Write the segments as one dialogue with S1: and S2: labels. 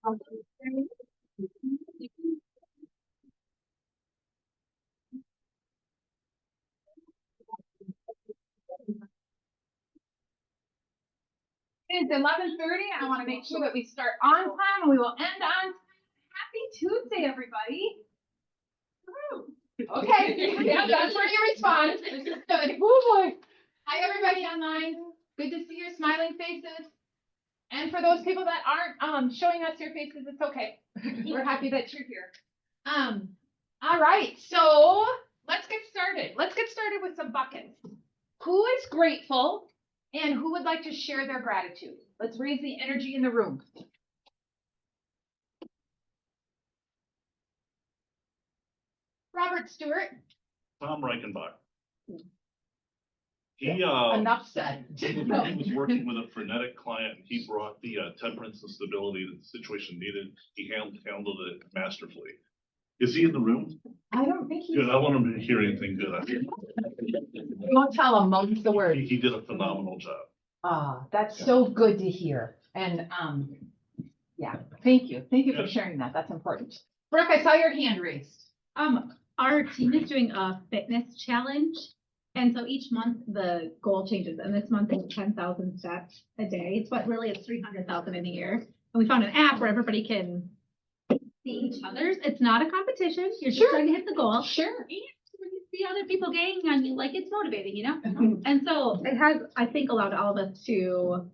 S1: It's 11:30. I want to make sure that we start on time and we will end on time. Happy Tuesday, everybody. Woo. Okay, yeah, that's where you respond. This is good. Oh boy. Hi, everybody online. Good to see your smiling faces. And for those people that aren't showing us your faces, it's okay. We're happy that you're here. All right, so let's get started. Let's get started with some buckets. Who is grateful and who would like to share their gratitude? Let's raise the energy in the room. Robert Stewart.
S2: Tom Reichenbach. He
S1: Enough said.
S2: he was working with a frenetic client, and he brought the temperance and stability that the situation needed. He handled it masterfully. Is he in the room?
S1: I don't think he's.
S2: Good. I want him to hear anything good.
S1: You won't tell him, mum's the word.
S2: He did a phenomenal job.
S1: That's so good to hear. And yeah, thank you. Thank you for sharing that. That's important. Brooke, I saw your hand raised.
S3: Our team is doing a fitness challenge. And so each month the goal changes, and this month is 10,000 steps a day, but really it's 300,000 in a year. And we found an app where everybody can see each other's. It's not a competition. You're just trying to hit the goal.
S1: Sure.
S3: And when you see other people gaining on you, like, it's motivating, you know? And so it has, I think, allowed all of us to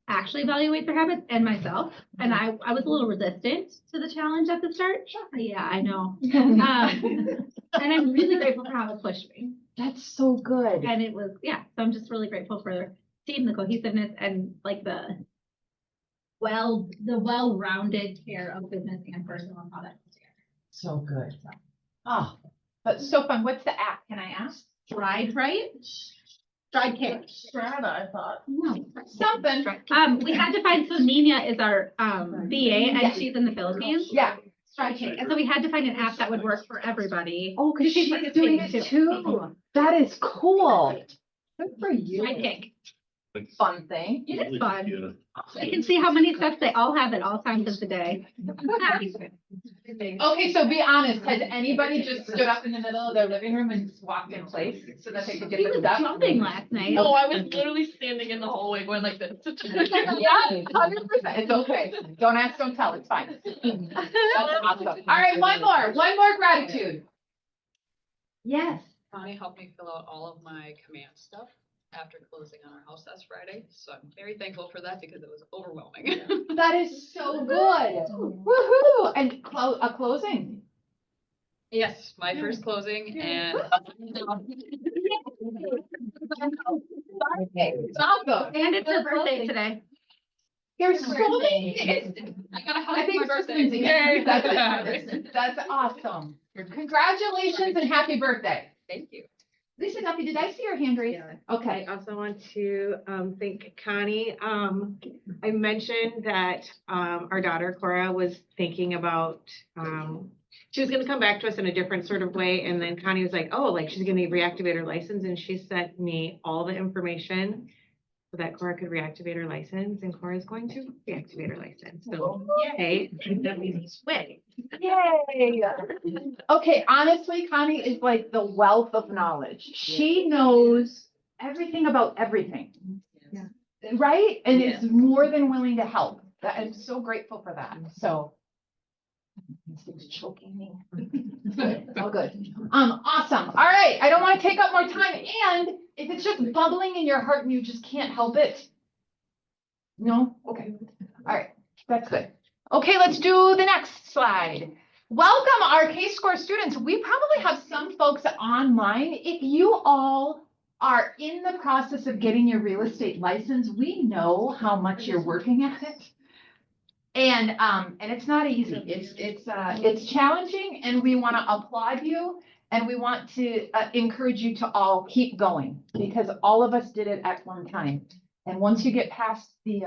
S3: actually evaluate their habits, and myself. And I was a little resistant to the challenge at the start. Yeah, I know. And I'm really grateful for how it pushed me.
S1: That's so good.
S3: And it was, yeah, so I'm just really grateful for the team, the cohesiveness, and like the well-rounded care of business and personal and how that goes together.
S1: So good. Oh, but so fun. What's the app? Can I ask?
S3: Stride, right? Stride Cake.
S1: Strada, I thought.
S3: No.
S1: Something.
S3: We had to find, so Nina is our VA, and she's in the Philippines.
S1: Yeah.
S3: Stride Cake. And so we had to find an app that would work for everybody.
S1: Oh, because she's doing it too. That is cool. Good for you.
S3: Stride Cake.
S1: Fun thing.
S3: It is fun.
S2: Yeah.
S3: You can see how many steps they all have at all times of the day.
S1: Okay, so be honest. Has anybody just stood up in the middle of their living room and just walked in place so that they could get
S3: He
S1: the
S3: was
S1: stuff?
S3: jumping last night.
S4: No, I was literally standing in the hallway going like this.
S1: Yeah, 100%. It's okay. Don't ask, don't tell. It's fine. That's awesome. All right, one more gratitude. Yes.
S4: Connie helped me fill out all of my command stuff after closing on our house last Friday. So I'm very thankful for that because it was overwhelming.
S1: That is so good. Woohoo! And a closing.
S4: Yes, my first closing and
S1: Okay. Awesome.
S3: And it's her birthday today.
S1: There's so many.
S4: I got a
S1: I think
S4: happy birthday.
S1: Lindsay. That's awesome. Congratulations and happy birthday.
S4: Thank you.
S1: Lisa Duffy, did I see your hand raised?
S5: Yeah.
S1: Okay.
S5: I also want to thank Connie. I mentioned that our daughter Cora was thinking about she was going to come back to us in a different sort of way, and then Connie was like, "Oh, like she's going to reactivate her license," and she sent me all the information so that Cora could reactivate her license, and Cora is going to reactivate her license. So yay! That means win.
S1: Yay. Okay, honestly, Connie is like the wealth of knowledge. She knows everything about everything.
S5: Yeah.
S1: Right? And is more than willing to help. I'm so grateful for that. So this thing's choking me. All good. Awesome. All right. I don't want to take up more time. And if it's just bubbling in your heart and you just can't help it. No? Okay. All right. That's good. Okay, let's do the next slide. Welcome our K-Score students. We probably have some folks online. If you all are in the process of getting your real estate license, we know how much you're working at it. And it's not easy. It's challenging, and we want to applaud you, and we want to encourage you to all keep going, because all of us did it at one time. And once you get past the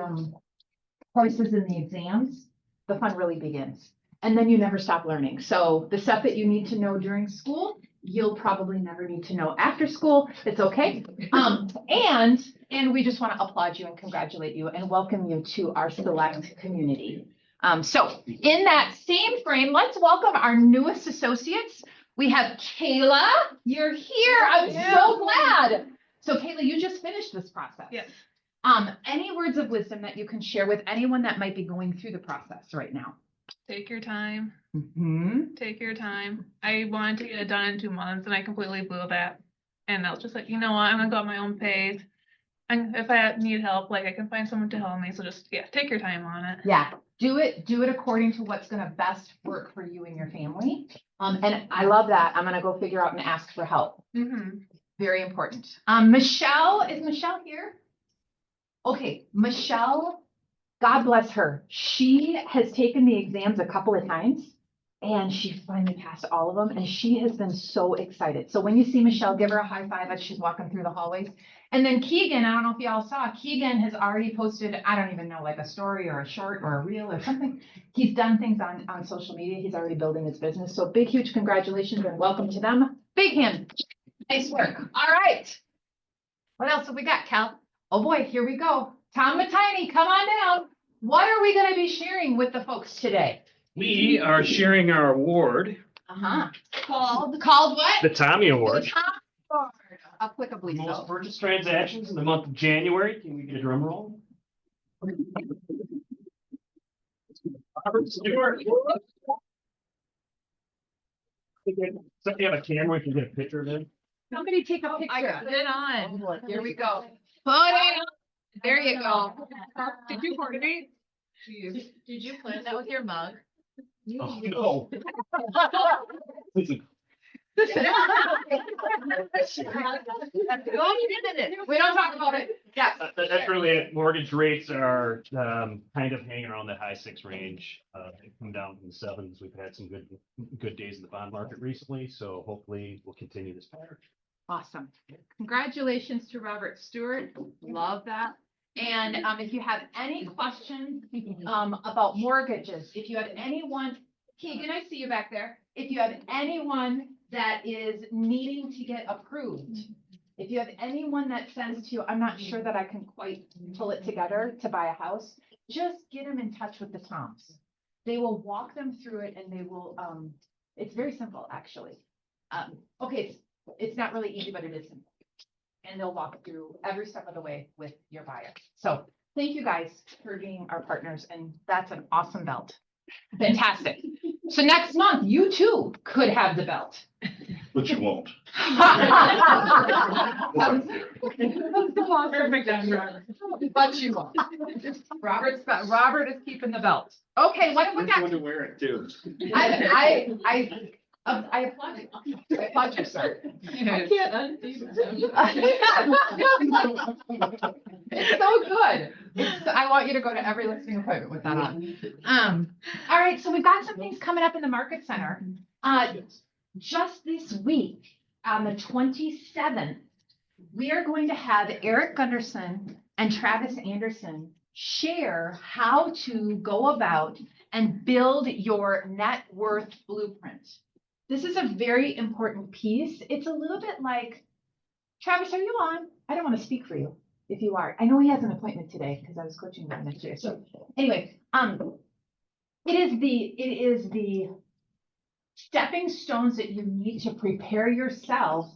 S1: courses and the exams, the fun really begins. And then you never stop learning. So the stuff that you need to know during school, you'll probably never need to know after school. It's okay. And we just want to applaud you and congratulate you and welcome you to our select community. So in that same frame, let's welcome our newest associates. We have Kayla, you're here. I'm so glad. So Kayla, you just finished this process.
S6: Yes.
S1: Any words of wisdom that you can share with anyone that might be going through the process right now?
S6: Take your time.
S1: Mm-hmm.
S6: Take your time. I wanted to get it done in 2 months and I completely blew that. And I was just like, you know what, I'm gonna go at my own pace. And if I need help, like I can find someone to help me. So just, yeah, take your time on it.
S1: Yeah, do it according to what's gonna best work for you and your family. And I love that. I'm gonna go figure out and ask for help.
S6: Mm-hmm.
S1: Very important. Michelle, is Michelle here? Okay, Michelle, God bless her. She has taken the exams a couple of times and she finally passed all of them and she has been so excited. So when you see Michelle, give her a high five as she's walking through the hallways. And then Keegan, I don't know if y'all saw, Keegan has already posted, I don't even know, like a story or a short or a reel or something. He's done things on social media. He's already building his business. So big, huge congratulations and welcome to them. Big hand. Nice work. All right. What else have we got, Cal? Oh boy, here we go. Tom Matini, come on down. What are we gonna be sharing with the folks today?
S7: We are sharing our award,
S1: Uh-huh. Called what?
S7: the Tommy Award.
S1: The Tom Award, applicably
S7: Most
S1: so.
S7: purchase transactions in the month of January. Can we get a drum roll? Robert Stewart. So you have a camera, we can get a picture of it.
S1: Somebody take a picture.
S4: I got it on.
S1: Oh, here we go. Put it on. There you go.
S6: Did you coordinate?
S4: Did you plan that with your mug?
S7: Oh, no. Listen,
S1: We don't talk about it. Yes.
S7: That's really it. Mortgage rates are kind of hanging around that high 6 range. They've come down from the 7s. We've had some good days in the bond market recently, so hopefully we'll continue this pattern.
S1: Awesome. Congratulations to Robert Stewart. Love that. And if you have any questions about mortgages, if you have anyone, Keegan, I see you back there. If you have anyone that is needing to get approved, if you have anyone that says to you, I'm not sure that I can quite pull it together to buy a house, just get them in touch with the Toms. They will walk them through it and they will, it's very simple, actually. Okay, it's not really easy, but it is simple. And they'll walk through every step of the way with your buyer. So thank you guys for being our partners. And that's an awesome belt. Fantastic. So next month, you too could have the belt.
S2: But you won't.
S1: Perfect answer. But you won't. Robert is keeping the belt. Okay, what have we got?
S7: to wear it too.
S1: I applaud you. I applaud you, sir.
S6: I can't unsee
S1: It's so good. I want you to go to every listening appointment with that on. All right, so we've got some things coming up in the Market Center. Just this week, on the 27th, we are going to have Eric Gunderson and Travis Anderson share how to go about and build your net worth blueprint. This is a very important piece. It's a little bit like, Travis, are you on? I don't want to speak for you if you are. I know he has an appointment today because I was coaching him next year. So anyway, it is the stepping stones that you need to prepare yourself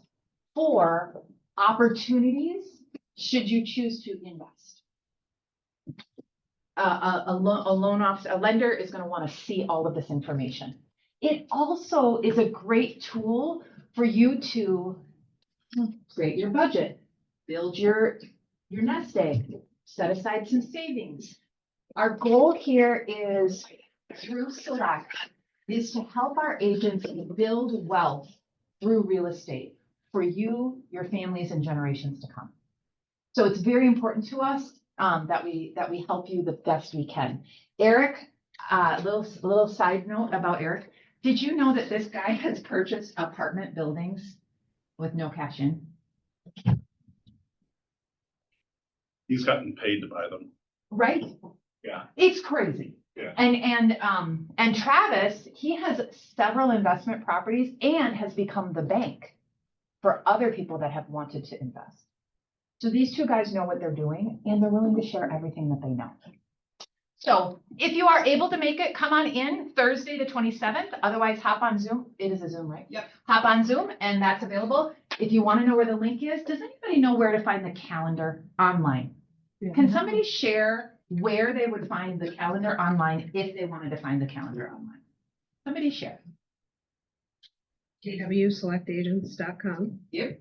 S1: for opportunities should you choose to invest. A loan officer, a lender is going to want to see all of this information. It also is a great tool for you to create your budget, build your nest egg, set aside some savings. Our goal here is through Select is to help our agents build wealth through real estate for you, your families, and generations to come. So it's very important to us that we help you the best we can. Eric, little side note about Eric. Did you know that this guy has purchased apartment buildings with no cash in?
S2: He's gotten paid to buy them.
S1: Right?
S2: Yeah.
S1: It's crazy.
S2: Yeah.
S1: And Travis, he has several investment properties and has become the bank for other people that have wanted to invest. So these two guys know what they're doing and they're willing to share everything that they know. So if you are able to make it, come on in Thursday, the 27th. Otherwise, hop on Zoom. It is a Zoom, right?
S4: Yep.
S1: Hop on Zoom and that's available. If you want to know where the link is, does anybody know where to find the calendar online? Can somebody share where they would find the calendar online if they wanted to find the calendar online? Somebody share.
S8: jwselectagents.com.
S1: Yep.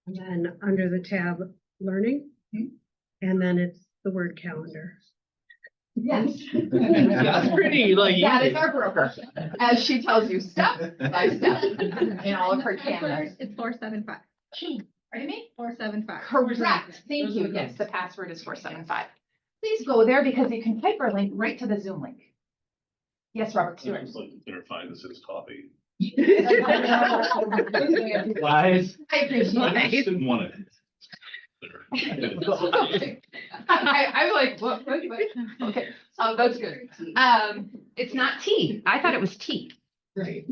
S8: And then under the tab Learning, and then it's the word calendar.
S1: Yes.
S9: That's pretty, like,
S1: That is
S9: easy.
S1: our broker, as she tells you step by step in all of her calendars.
S3: It's 475.
S1: Pardon me?
S3: 475.
S1: Correct. Thank you. Yes, the password is 475. Please go there because you can hyperlink right to the Zoom link. Yes, Robert
S2: I'd
S1: Stewart.
S2: just like to clarify this is coffee.
S7: Lies.
S1: I appreciate
S2: I
S1: it.
S2: just didn't want to.
S1: I was like, what? Okay, oh, that's good. It's not tea. I thought it was tea.
S8: Right.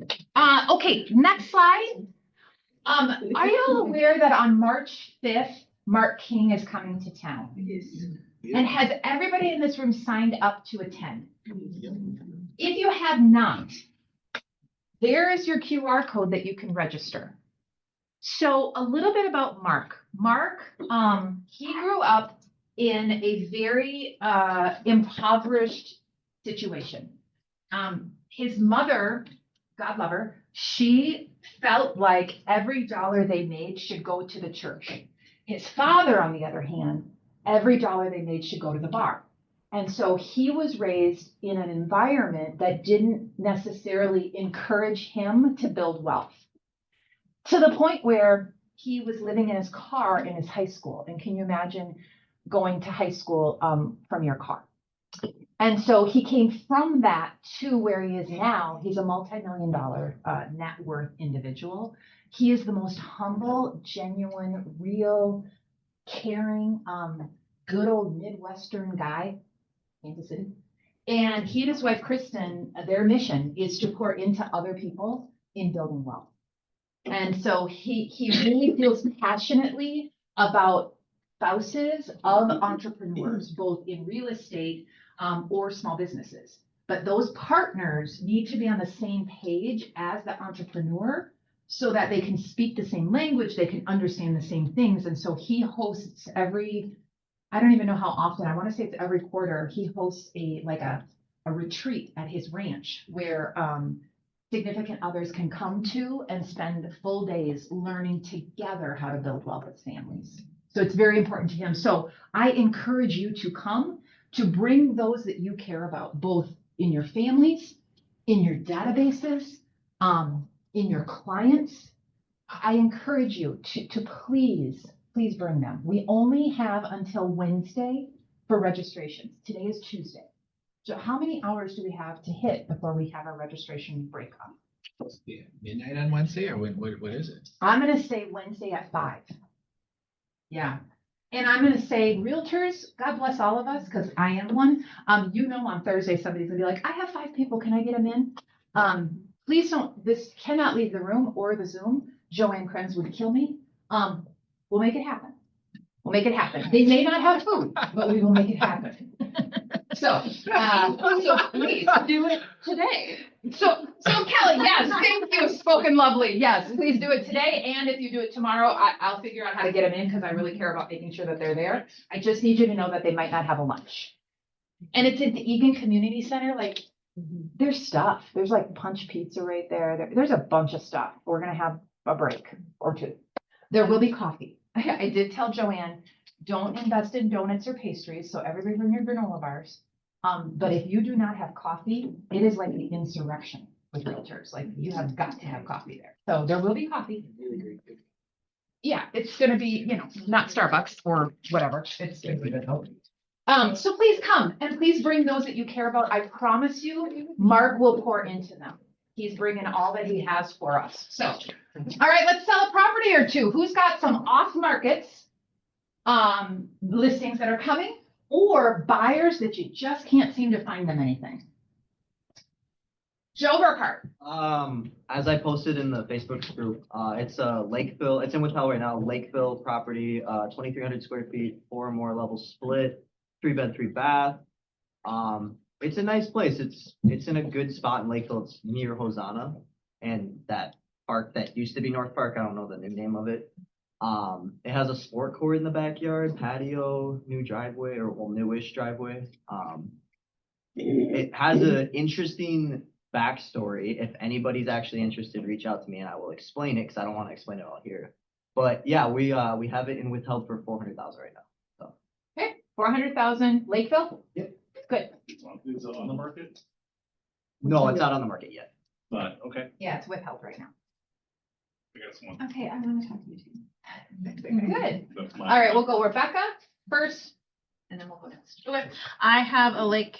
S1: Okay, next slide. Are you all aware that on March 5th, Mark King is coming to town? And has everybody in this room signed up to attend? If you have not, there is your QR code that you can register. So a little bit about Mark. Mark, he grew up in a very impoverished situation. His mother, God love her, she felt like every dollar they made should go to the church. His father, on the other hand, every dollar they made should go to the bar. And so he was raised in an environment that didn't necessarily encourage him to build wealth. To the point where he was living in his car in his high school. And can you imagine going to high school from your car? And so he came from that to where he is now. He's a multi-million-dollar net worth individual. He is the most humble, genuine, real, caring, good old Midwestern guy. Kansas City. And he and his wife, Kristen, their mission is to pour into other people in building wealth. And so he really feels passionately about spouses of entrepreneurs, both in real estate or small businesses. But those partners need to be on the same page as the entrepreneur so that they can speak the same language, they can understand the same things. And so he hosts I don't even know how often, I want to say it's every quarter, he hosts a retreat at his ranch where significant others can come to and spend full days learning together how to build wealth as families. So it's very important to him. So I encourage you to come, to bring those that you care about, both in your families, in your databases, in your clients. I encourage you to please bring them. We only have until Wednesday for registrations. Today is Tuesday. So how many hours do we have to hit before we have our registration break up?
S9: Yeah, midnight on Wednesday, or what is it?
S1: I'm gonna say Wednesday at 5. Yeah. And I'm gonna say realtors, God bless all of us, because I am one. On Thursday, somebody's gonna be like, I have 5 people, can I get them in? Please don't, this cannot leave the room or the Zoom. Joanne Krenz would kill me. We'll make it happen. We'll make it happen. They may not have food, but we will make it happen. So please do it today. So Kelly, yes, thank you, spoken lovely. Yes, please do it today. And if you do it tomorrow, I'll figure out how to get them in because I really care about making sure that they're there. I just need you to know that they might not have a lunch. And it's at the Egan Community Center, like there's stuff. There's like Punch Pizza right there. There's a bunch of stuff. We're going to have a break or two. There will be coffee. I did tell Joanne, don't invest in donuts or pastries, so everybody bring your granola bars. But if you do not have coffee, it is like the insurrection with realtors. Like you have got to have coffee there. So there will be coffee. Yeah, it's gonna be, not Starbucks or whatever. It's gonna be so please come and please bring those that you care about. I promise you, Mark will pour into them. He's bringing all that he has for us. So, all right, let's sell a property or two. Who's got some off markets listings that are coming or buyers that you just can't seem to find them anything? Joe Burkhart.
S10: As I posted in the Facebook group, it's a Lakeville, it's in Withell right now, Lakeville property, 2,300 square feet, 4 or more level split, 3-bed, 3-bath. It's a nice place. It's in a good spot in Lakeville. It's near Hosanna and that park that used to be North Park. I don't know the new name of it. It has a sport court in the backyard, patio, new driveway, or well, newish driveway. It has an interesting backstory. If anybody's actually interested, reach out to me and I will explain it because I don't want to explain it all here. But yeah, we have it in withheld for 400,000 right now.
S1: Okay, 400,000 Lakeville?
S10: Yep.
S1: Good.
S2: Is it on the market?
S10: No, it's not on the market yet.
S2: But, okay,
S1: Yeah, it's withheld right now.
S2: I got someone.
S1: Okay, I want to talk to you too. Good.
S2: That's
S1: All
S2: mine.
S1: right, we'll go Rebecca first, and then we'll go next.
S11: I have a lake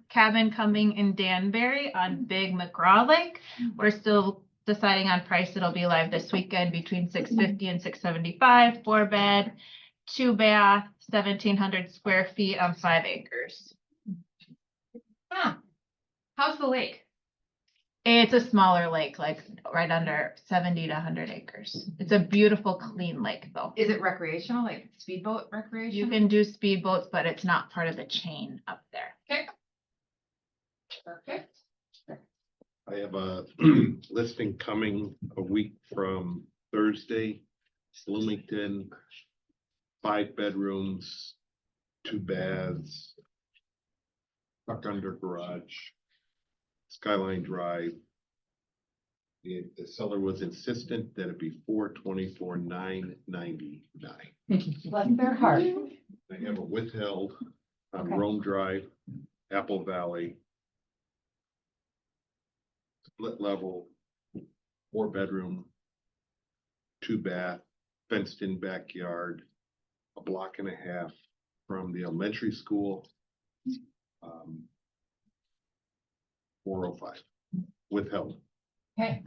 S11: cabin coming in Danbury on Big McGraw Lake. We're still deciding on price. It'll be live this weekend between 650 and 675, 4-bed, 2-bath, 1,700 square feet on 5 acres.
S1: Huh. How's the lake?
S11: It's a smaller lake, like right under 70 to 100 acres. It's a beautiful, clean lake though.
S1: Is it recreational, like speedboat recreation?
S11: You can do speedboats, but it's not part of the chain up there.
S1: Okay. Perfect.
S12: I have a listing coming a week from Thursday, Bloomington, 5 bedrooms, 2 baths, tuck under garage, Skyline Drive. The seller was insistent that it be $424,999.
S1: Bless their heart.
S12: I have a withheld on
S1: Okay.
S12: Rome Drive, Apple Valley. Split level, 4 bedroom, 2 bath, fenced in backyard, a block and a half from the elementary school. 405, withheld.
S1: Okay.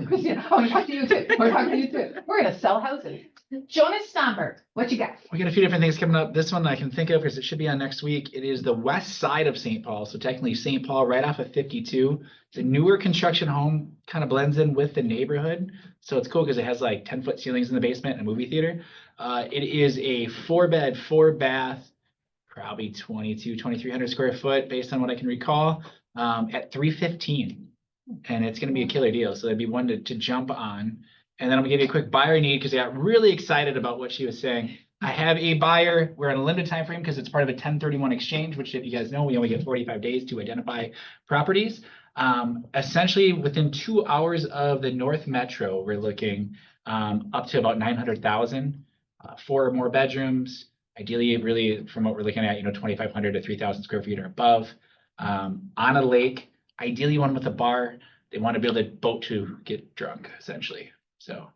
S1: Christina, I want to talk to you too. We're talking to you too. We're gonna sell houses. Jonas Stomberg, what you got?
S9: We got a few different things coming up. This one I can think of because it should be on next week. It is the west side of St. Paul. So technically St. Paul right off of 52. The newer construction home kind of blends in with the neighborhood. So it's cool because it has like 10-foot ceilings in the basement and a movie theater. It is a 4-bed, 4-bath, probably 2,300 square foot based on what I can recall, at $315. And it's going to be a killer deal. So that'd be one to jump on. And then I'm gonna give you a quick buyer need because I got really excited about what she was saying. I have a buyer. We're on a limited time frame because it's part of a 1031 exchange, which if you guys know, we only get 45 days to identify properties. Essentially within 2 hours of the North Metro, we're looking up to about 900,000, 4 or more bedrooms. Ideally, really from what we're looking at, 2,500 to 3,000 square feet or above, on a lake. Ideally one with a bar. They want to be able to boat to get drunk essentially. So.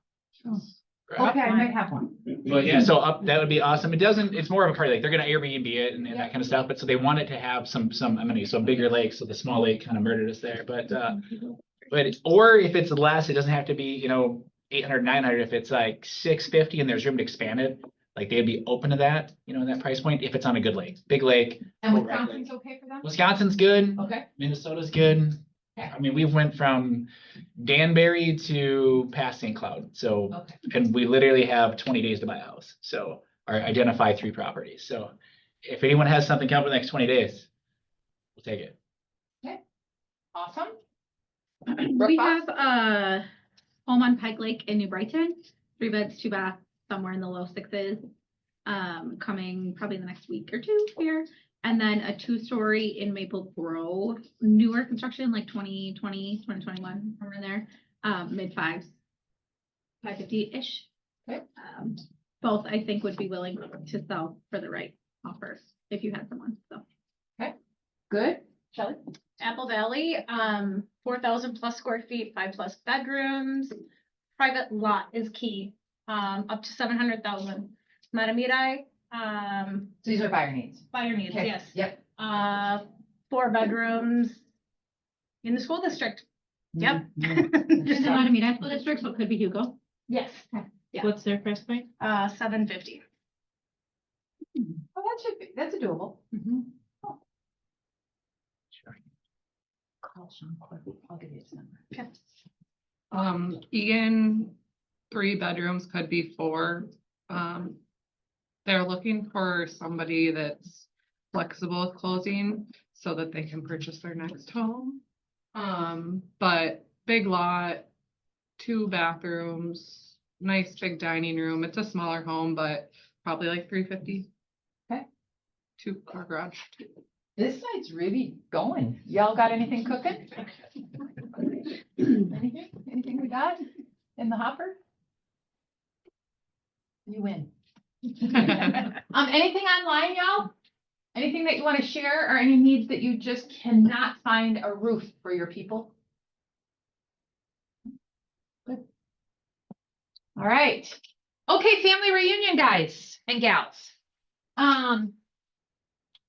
S1: Okay, I might have one.
S9: But yeah, so that would be awesome. It's more of a party lake. They're gonna Airbnb it and that kind of stuff, but so they want it to have some amenities, so a bigger lake, so the small lake kind of murdered us there, or if it's less, it doesn't have to be, 800, 900, if it's like 650 and there's room to expand it, like they'd be open to that, that price point, if it's on a good lake, big lake.
S1: And Wisconsin's okay for them?
S9: Wisconsin's good,
S1: Okay.
S9: Minnesota's good. I mean, we went from Danbury to past St. Cloud, so,
S1: Okay.
S9: and we literally have 20 days to buy a house, so, or identify 3 properties, so if anyone has something coming for the next 20 days, we'll take it.
S1: Awesome.
S3: We have a home on Pike Lake in New Brighton, 3 beds, 2 baths, somewhere in the low 6s. Coming probably the next week or 2 here. And then a 2-story in Maple Grove, newer construction, like 2020, 2021, somewhere in there, mid-5s, 550-ish.
S1: Okay.
S3: Both I think would be willing to sell for the right offer if you had someone, so.
S1: Good. Shelley?
S11: Apple Valley, 4,000 plus square feet, 5 plus bedrooms. Private lot is key, up to 700,000. Matamidi,
S1: So these are buyer needs.
S11: buyer needs,
S1: Okay.
S11: yes.
S1: Yep.
S11: 4 bedrooms in the school district. Yep.
S3: Just in Matamidi School District, so it could be Hugo.
S11: Yes,
S3: Yeah.
S11: What's their price point? 750.
S1: Oh, that's a doable. Oh. Call Sean Corby. I'll give you his number.
S13: Egan, 3 bedrooms, could be 4. They're looking for somebody that's flexible with closing so that they can purchase their next home. But big lot, 2 bathrooms, nice big dining room. It's a smaller home, but probably like 350.
S1: Okay.
S13: 2-car garage.
S1: This side's really going. Y'all got anything cooking? Anything we got in the hopper? You win. Anything online, y'all? Anything that you want to share or any needs that you just cannot find a roof for your people? Good. All right. Okay, family reunion, guys and gals.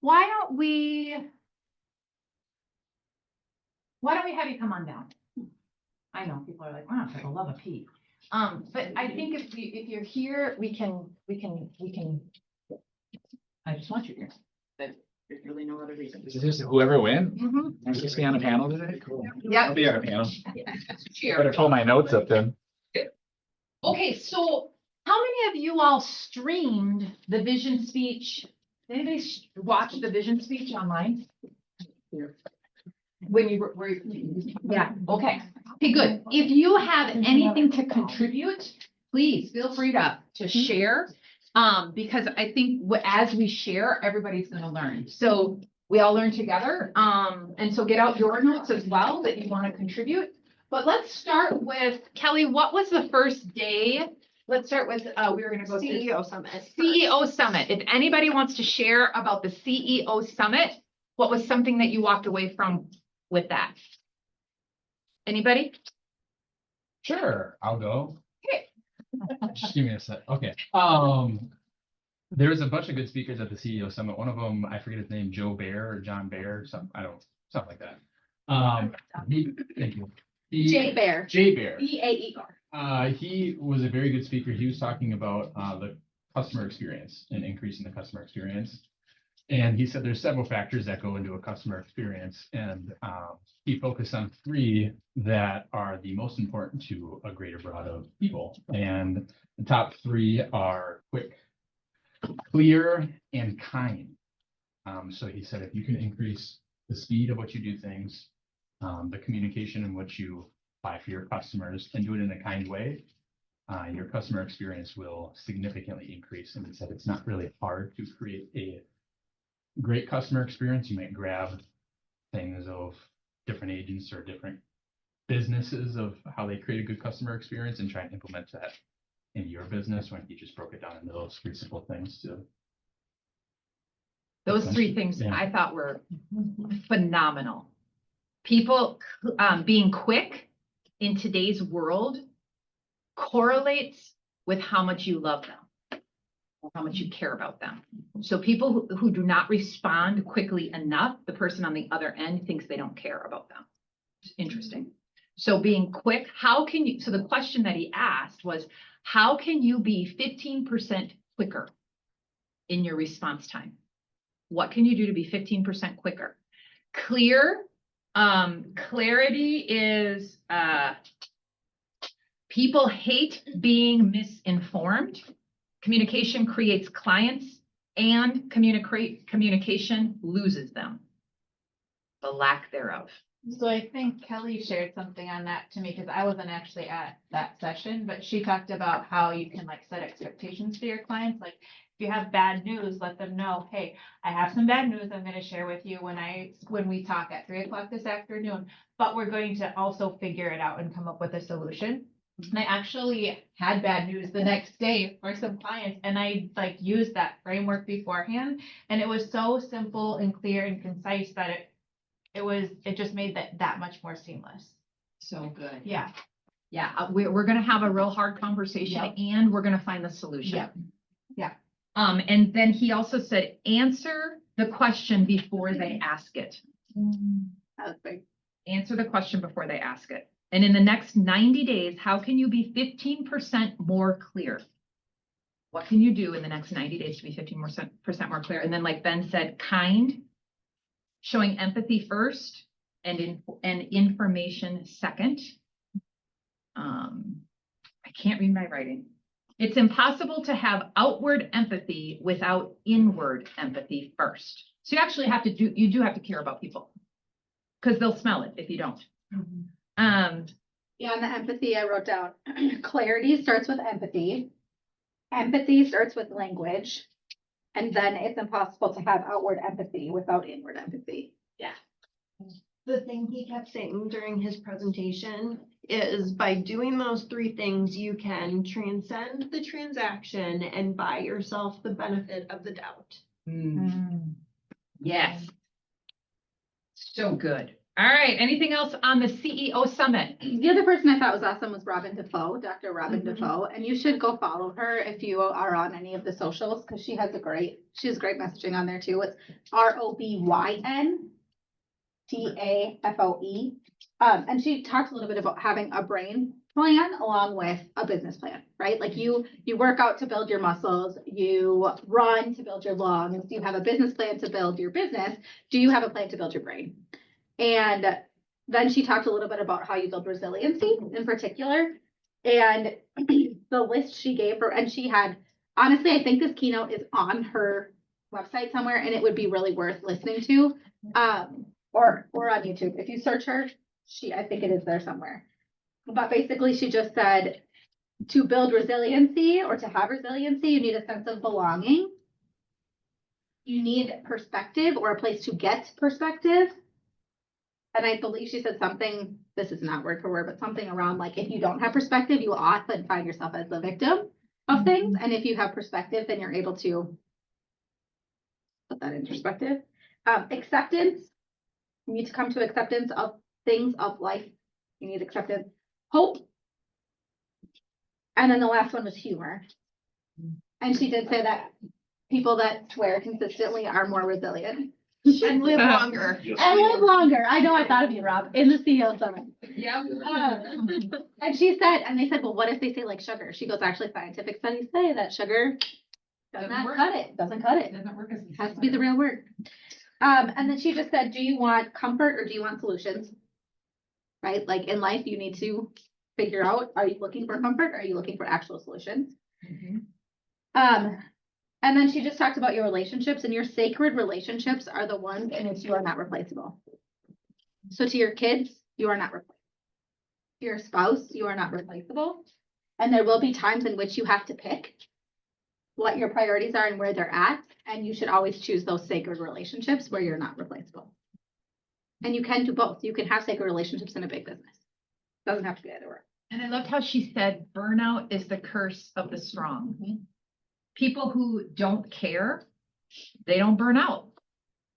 S1: Why don't we have you come on down? I know people are like, wow, I love a pee. But I think if you're here, we can, I just want you here. There's really no other reason.
S9: Is this whoever wins?
S1: Mhm.
S9: I'm supposed to be on a panel today? Cool.
S1: Yep.
S9: I'll be on a panel.
S1: Cheer.
S9: Better pull my notes up then.
S1: Okay, so how many of you all streamed the vision speech? Anybody watch the vision speech online? When you were, yeah, okay. Okay, good. If you have anything to contribute, please feel free to share. Because I think as we share, everybody's gonna learn. So we all learn together. And so get out your notes as well that you want to contribute. But let's start with Kelly. What was the first day? Let's start with, we were gonna go to
S5: CEO Summit.
S1: CEO Summit. If anybody wants to share about the CEO Summit, what was something that you walked away from with that? Anybody?
S14: Sure, I'll go.
S1: Okay.
S14: Just give me a sec. Okay. There was a bunch of good speakers at the CEO Summit. One of them, I forget his name, Joe Bear or John Bear, something like that. Thank you.
S1: Jay Bear.
S14: Jay Bear.
S1: B-A-E-R.
S14: He was a very good speaker. He was talking about the customer experience and increasing the customer experience. And he said there's several factors that go into a customer experience, and he focused on 3 that are the most important to a greater broad of people. And the top 3 are quick, clear, and kind. So he said if you can increase the speed of what you do things, the communication in which you buy for your customers, and do it in a kind way, your customer experience will significantly increase. And he said it's not really hard to create a great customer experience. You might grab things of different agents or different businesses of how they create a good customer experience and try and implement that in your business, when he just broke it down into those 3 simple things to.
S1: Those 3 things
S14: Yeah.
S1: I thought were phenomenal. People being quick in today's world correlates with how much you love them, or how much you care about them. So people who do not respond quickly enough, the person on the other end thinks they don't care about them. It's interesting. So being quick, how can you, so the question that he asked was, how can you be 15% quicker in your response time? What can you do to be 15% quicker? Clear, clarity is, people hate being misinformed. Communication creates clients, and communication loses them. The lack thereof.
S11: So I think Kelly shared something on that to me, because I wasn't actually at that session, but she talked about how you can like set expectations for your clients. Like if you have bad news, let them know, hey, I have some bad news I'm going to share with you when we talk at 3 o'clock this afternoon, but we're going to also figure it out and come up with a solution. And I actually had bad news the next day for some clients, and I like used that framework beforehand, and it was so simple and clear and concise that it just made that much more seamless.
S1: So good.
S11: Yeah.
S1: Yeah, we're gonna have a real hard conversation,
S11: Yep.
S1: and we're gonna find the solution.
S11: Yep. Yeah.
S1: And then he also said, answer the question before they ask it. Answer the question before they ask it. And in the next 90 days, how can you be 15% more clear? What can you do in the next 90 days to be 15% more clear? And then like Ben said, kind, showing empathy first and information second. I can't read my writing. It's impossible to have outward empathy without inward empathy first. So you actually have to you do have to care about people. Cause they'll smell it if you don't.
S3: Yeah, on the empathy, I wrote down, clarity starts with empathy. Empathy starts with language. And then it's impossible to have outward empathy without inward empathy.
S5: The thing he kept saying during his presentation is by doing those three things, you can transcend the transaction and buy yourself the benefit of the doubt.
S1: Yes. So good. All right, anything else on the CEO Summit?
S3: The other person I thought was awesome was Robin Defoe, Dr. Robin Defoe, and you should go follow her if you are on any of the socials, because she has great messaging on there too. It's ROBYN DAFOE. And she talks a little bit about having a brain plan along with a business plan, right? Like you work out to build your muscles, you run to build your lungs, you have a business plan to build your business. Do you have a plan to build your brain? And then she talked a little bit about how you build resiliency in particular. And the list she gave her, and she had, honestly, I think this keynote is on her website somewhere, and it would be really worth listening to. Or on YouTube. If you search her, I think it is there somewhere. But basically she just said to build resiliency or to have resiliency, you need a sense of belonging. You need perspective or a place to get perspective. And I believe she said something, this is not word for word, but something around like, if you don't have perspective, you will often find yourself as the victim of things. And if you have perspective, then you're able to put that in perspective. Acceptance. You need to come to acceptance of things of life. You need acceptance, hope. And then the last one was humor. And she did say that people that swear consistently are more resilient. And live longer.
S2: Yes,
S3: And
S2: we
S3: live
S2: are.
S3: longer. I know I thought of you, Rob, in the CEO Summit.
S1: Yeah.
S3: And she said, and they said, well, what if they say like sugar? She goes, actually, scientific studies say that sugar does not cut it. Doesn't cut it.
S1: Doesn't work as
S3: It has to be the real word. And then she just said, do you want comfort or do you want solutions? Right? Like in life, you need to figure out, are you looking for comfort? Or are you looking for actual solutions? And then she just talked about your relationships, and your sacred relationships are the ones in which you are not replaceable. So to your kids, you are not replaceable. To your spouse, you are not replaceable. And there will be times in which you have to pick what your priorities are and where they're at. And you should always choose those sacred relationships where you're not replaceable. And you can do both. You can have sacred relationships in a big business. Doesn't have to be either or.
S1: And I loved how she said burnout is the curse of the strong. People who don't care, they don't burn out.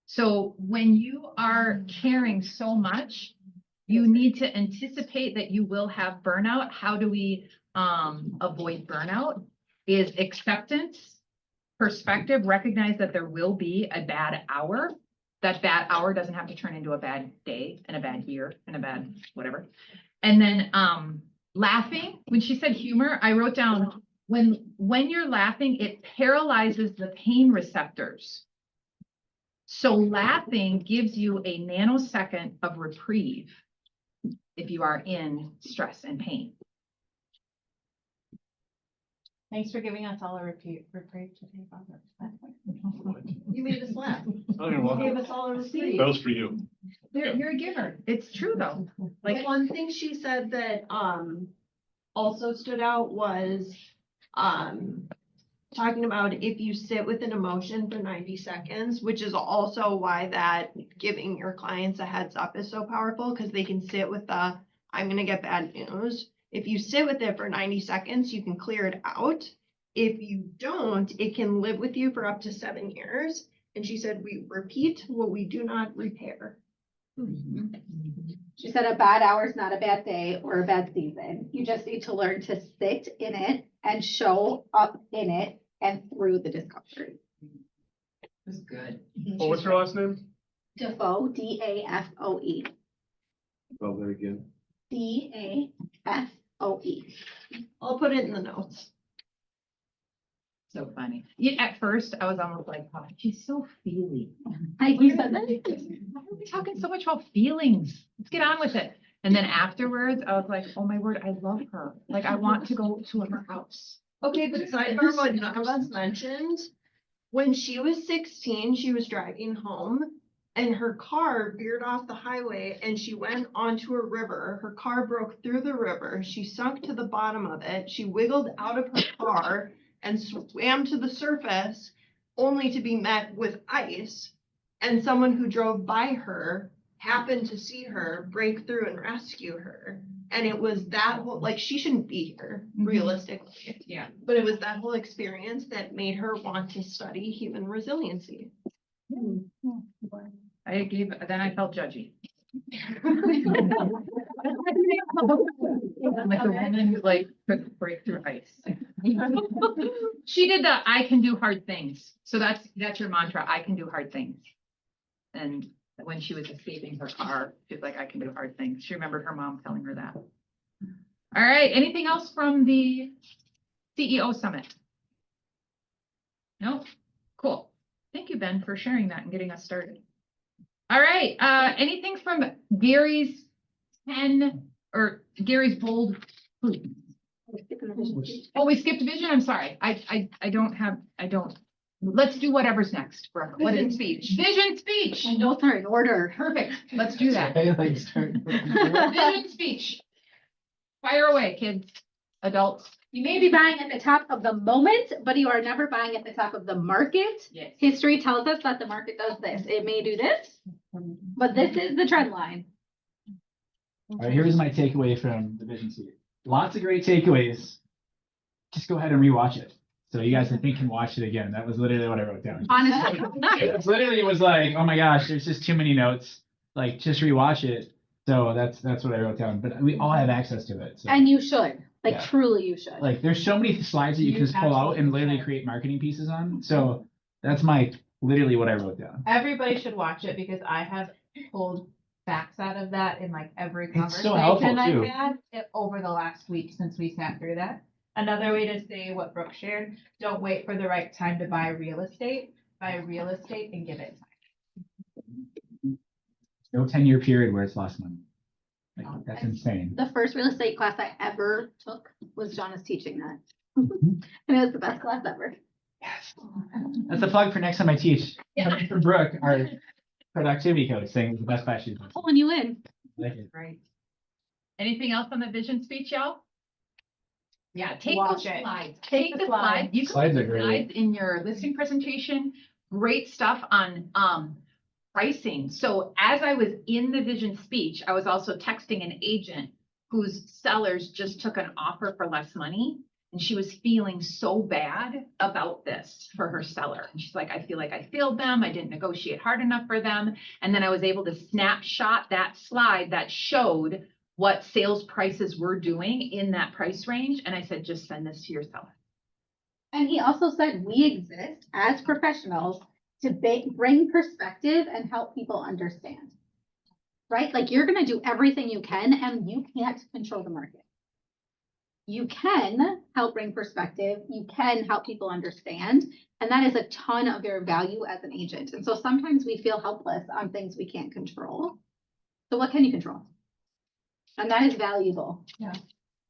S1: So when you are caring so much, you need to anticipate that you will have burnout. How do we avoid burnout? Is acceptance, perspective, recognize that there will be a bad hour. That bad hour doesn't have to turn into a bad day and a bad year and a bad whatever. And then laughing, when she said humor, I wrote down when you're laughing, it paralyzes the pain receptors. So laughing gives you a nanosecond of reprieve if you are in stress and pain.
S11: Thanks for giving us all a reprieve today, Robert.
S5: You made us laugh.
S2: Oh, you're
S5: You
S2: welcome.
S5: gave us all a receipt.
S2: That was for you.
S1: You're a giver. It's true though.
S5: Like one thing she said that also stood out was talking about if you sit with an emotion for 90 seconds, which is also why that giving your clients a heads up is so powerful, because they can sit with the I'm gonna get bad news. If you sit with it for 90 seconds, you can clear it out. If you don't, it can live with you for up to 7 years. And she said, we repeat what we do not repair.
S3: She said a bad hour is not a bad day or a bad season. You just need to learn to sit in it and show up in it and through the discomfort.
S1: It was good.
S12: Oh, what's her last name?
S3: Defoe, D-A-F-O-E.
S12: Spell that again.
S3: D-A-F-O-E.
S5: I'll put it in the notes.
S1: So funny. Yeah, at first I was almost like, oh, she's so feely.
S3: You said that?
S1: Why are we talking so much about feelings? Let's get on with it. And then afterwards, I was like, oh my word, I love her. Like, I want to go to her house.
S5: Okay, but sidebar, what none of us mentioned
S15: When she was 16, she was driving home and her car veered off the highway and she went onto a river. Her car broke through the river. She sunk to the bottom of it. She wiggled out of her car and swam to the surface only to be met with ice. And someone who drove by her happened to see her, break through and rescue her. And it was that whole, like, she shouldn't be here realistically.
S1: Yeah.
S15: But it was that whole experience that made her want to study human resiliency.
S1: Then I felt judgy. Like the woman who like could break through ice. She did the I can do hard things. So that's your mantra. I can do hard things. And when she was escaping her car, she's like, I can do hard things. She remembered her mom telling her that. All right. Anything else from the CEO summit? No? Cool. Thank you, Ben, for sharing that and getting us started. All right. Anything from Gary's 10 or Gary's bold? Oh, we skipped vision. I'm sorry. I don't. Let's do whatever's next. Brooke. What is speech? Vision speech.
S3: Those are in order.
S1: Perfect. Let's do that.
S9: Vision
S1: Vision speech. Fire away, kids, adults.
S3: You may be buying at the top of the moment, but you are never buying at the top of the market.
S1: Yes.
S3: History tells us that the market does this. It may do this, but this is the trend line.
S9: All right, here's my takeaway from the vision suite. Lots of great takeaways. Just go ahead and rewatch it. So you guys, I think, can watch it again. That was literally what I wrote down.
S3: Honestly.
S9: It was like, oh my gosh, there's just too many notes. Like, just rewatch it. So that's what I wrote down. But we all have access to it. So.
S3: And you should, like,
S9: Yeah.
S3: truly you should.
S9: Like, there's so many slides that you can just pull out and literally create marketing pieces on. So that's literally what I wrote down.
S11: Everybody should watch it because I have pulled facts out of that in like every
S9: It's so helpful,
S11: conversation
S9: too.
S11: I've had over the last week since we sat through that. Another way to say what Brooke shared, don't wait for the right time to buy real estate. Buy real estate and give it time.
S9: No 10-year period where it's lost money. Like, that's insane.
S3: The first real estate class I ever took was Jonas teaching that. And it was the best class ever.
S9: That's a plug for next time I teach. For Brooke, our productivity coach, saying it's the best class she's done.
S3: Pulling you in.
S9: Like it.
S1: Right. Anything else on the vision speech, y'all? Yeah, take
S11: Watch
S1: those
S11: it.
S1: slides. Take the slides. You can
S9: Slides
S1: put
S9: are
S1: the
S9: great.
S1: slides in your listing presentation. Great stuff on pricing. So as I was in the vision speech, I was also texting an agent whose sellers just took an offer for less money. And she was feeling so bad about this for her seller. And she's like, I feel like I failed them. I didn't negotiate hard enough for them. And then I was able to snapshot that slide that showed what sales prices were doing in that price range. And I said, just send this to your seller.
S3: And he also said, we exist as professionals to bring perspective and help people understand. Right? Like you're going to do everything you can and you can't control the market. You can help bring perspective. You can help people understand. And that is a ton of your value as an agent. And so sometimes we feel helpless on things we can't control. So what can you control? And that is valuable.
S1: Yeah.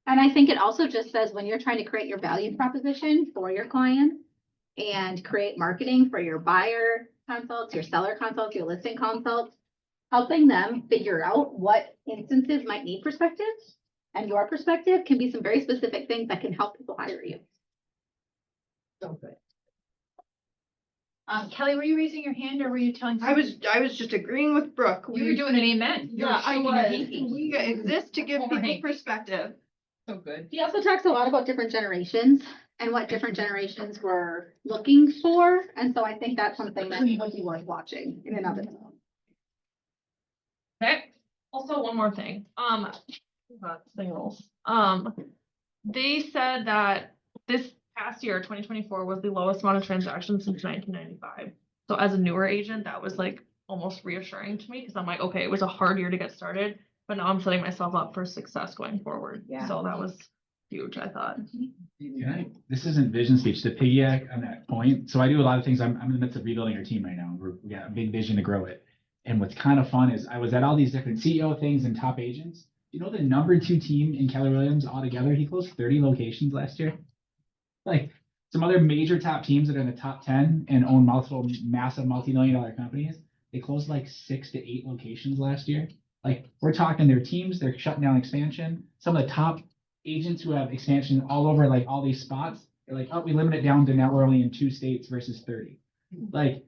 S3: And I think it also just says when you're trying to create your value proposition for your clients and create marketing for your buyer consults, your seller consults, your listing consults, helping them figure out what instances might need perspective. And your perspective can be some very specific things that can help people hire you.
S1: So good. Kelly, were you raising your hand or were you telling?
S15: I was just agreeing with Brooke.
S1: You were doing an amen. You were
S15: Yeah, I
S1: shaking your
S15: was.
S1: pinky.
S15: We exist to give people
S1: Overhang.
S15: perspective.
S1: So good.
S3: He also talks a lot about different generations and what different generations were looking for. And so I think that's something that would be worth watching in and of itself.
S16: Okay, also one more thing, signals. They said that this past year, 2024, was the lowest amount of transactions since 1995. So as a newer agent, that was like almost reassuring to me because I'm like, okay, it was a hard year to get started, but now I'm setting myself up for success going forward.
S1: Yeah.
S16: So that was huge, I thought.
S9: This isn't vision speech, to piggyback on that point. So I do a lot of things. I'm in the midst of rebuilding our team right now. We got a big vision to grow it. And what's kind of fun is I was at all these different CEO things and top agents. You know, the number 2 team in Keller Williams altogether, he closed 30 locations last year. Like, some other major top teams that are in the top 10 and own multiple massive multi-million-dollar companies, they closed like 6 to 8 locations last year. Like we're talking their teams, they're shutting down expansion. Some of the top agents who have expansion all over like all these spots, they're like, oh, we limit it down to now we're only in 2 states versus 30. Like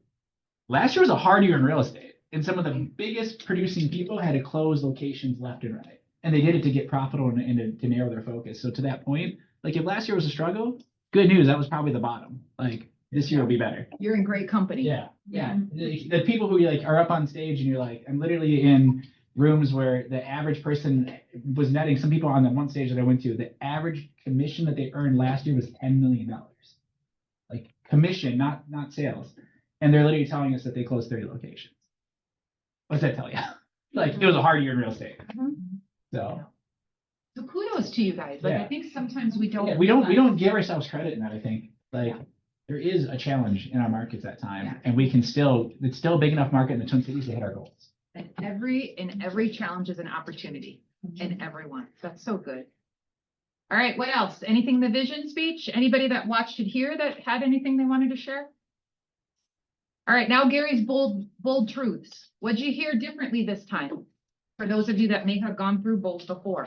S9: last year was a hard year in real estate. And some of the biggest producing people had to close locations left and right. And they did it to get profitable and to narrow their focus. So to that point, like if last year was a struggle, good news, that was probably the bottom. Like this year will be better.
S1: You're in great company.
S9: Yeah. The people who like are up on stage and you're like, I'm literally in rooms where the average person was netting, some people on the one stage that I went to, the average commission that they earned last year was $10 million. Like commission, not sales. And they're literally telling us that they closed 30 locations. What's that tell you? Like it was a hard year in real estate. So
S1: kudos to you guys. Like
S9: Yeah.
S1: I think sometimes we don't.
S9: yeah, we don't give ourselves credit in that. I think like there is a challenge in our markets at time, and we can still it's still a big enough market in the Twin Cities to hit our goals.
S1: And every challenge is an opportunity in everyone. That's so good. All right, what else? Anything in the vision speech? Anybody that watched it here that had anything they wanted to share? All right, now Gary's bold truths. What'd you hear differently this time? For those of you that may have gone through bold before.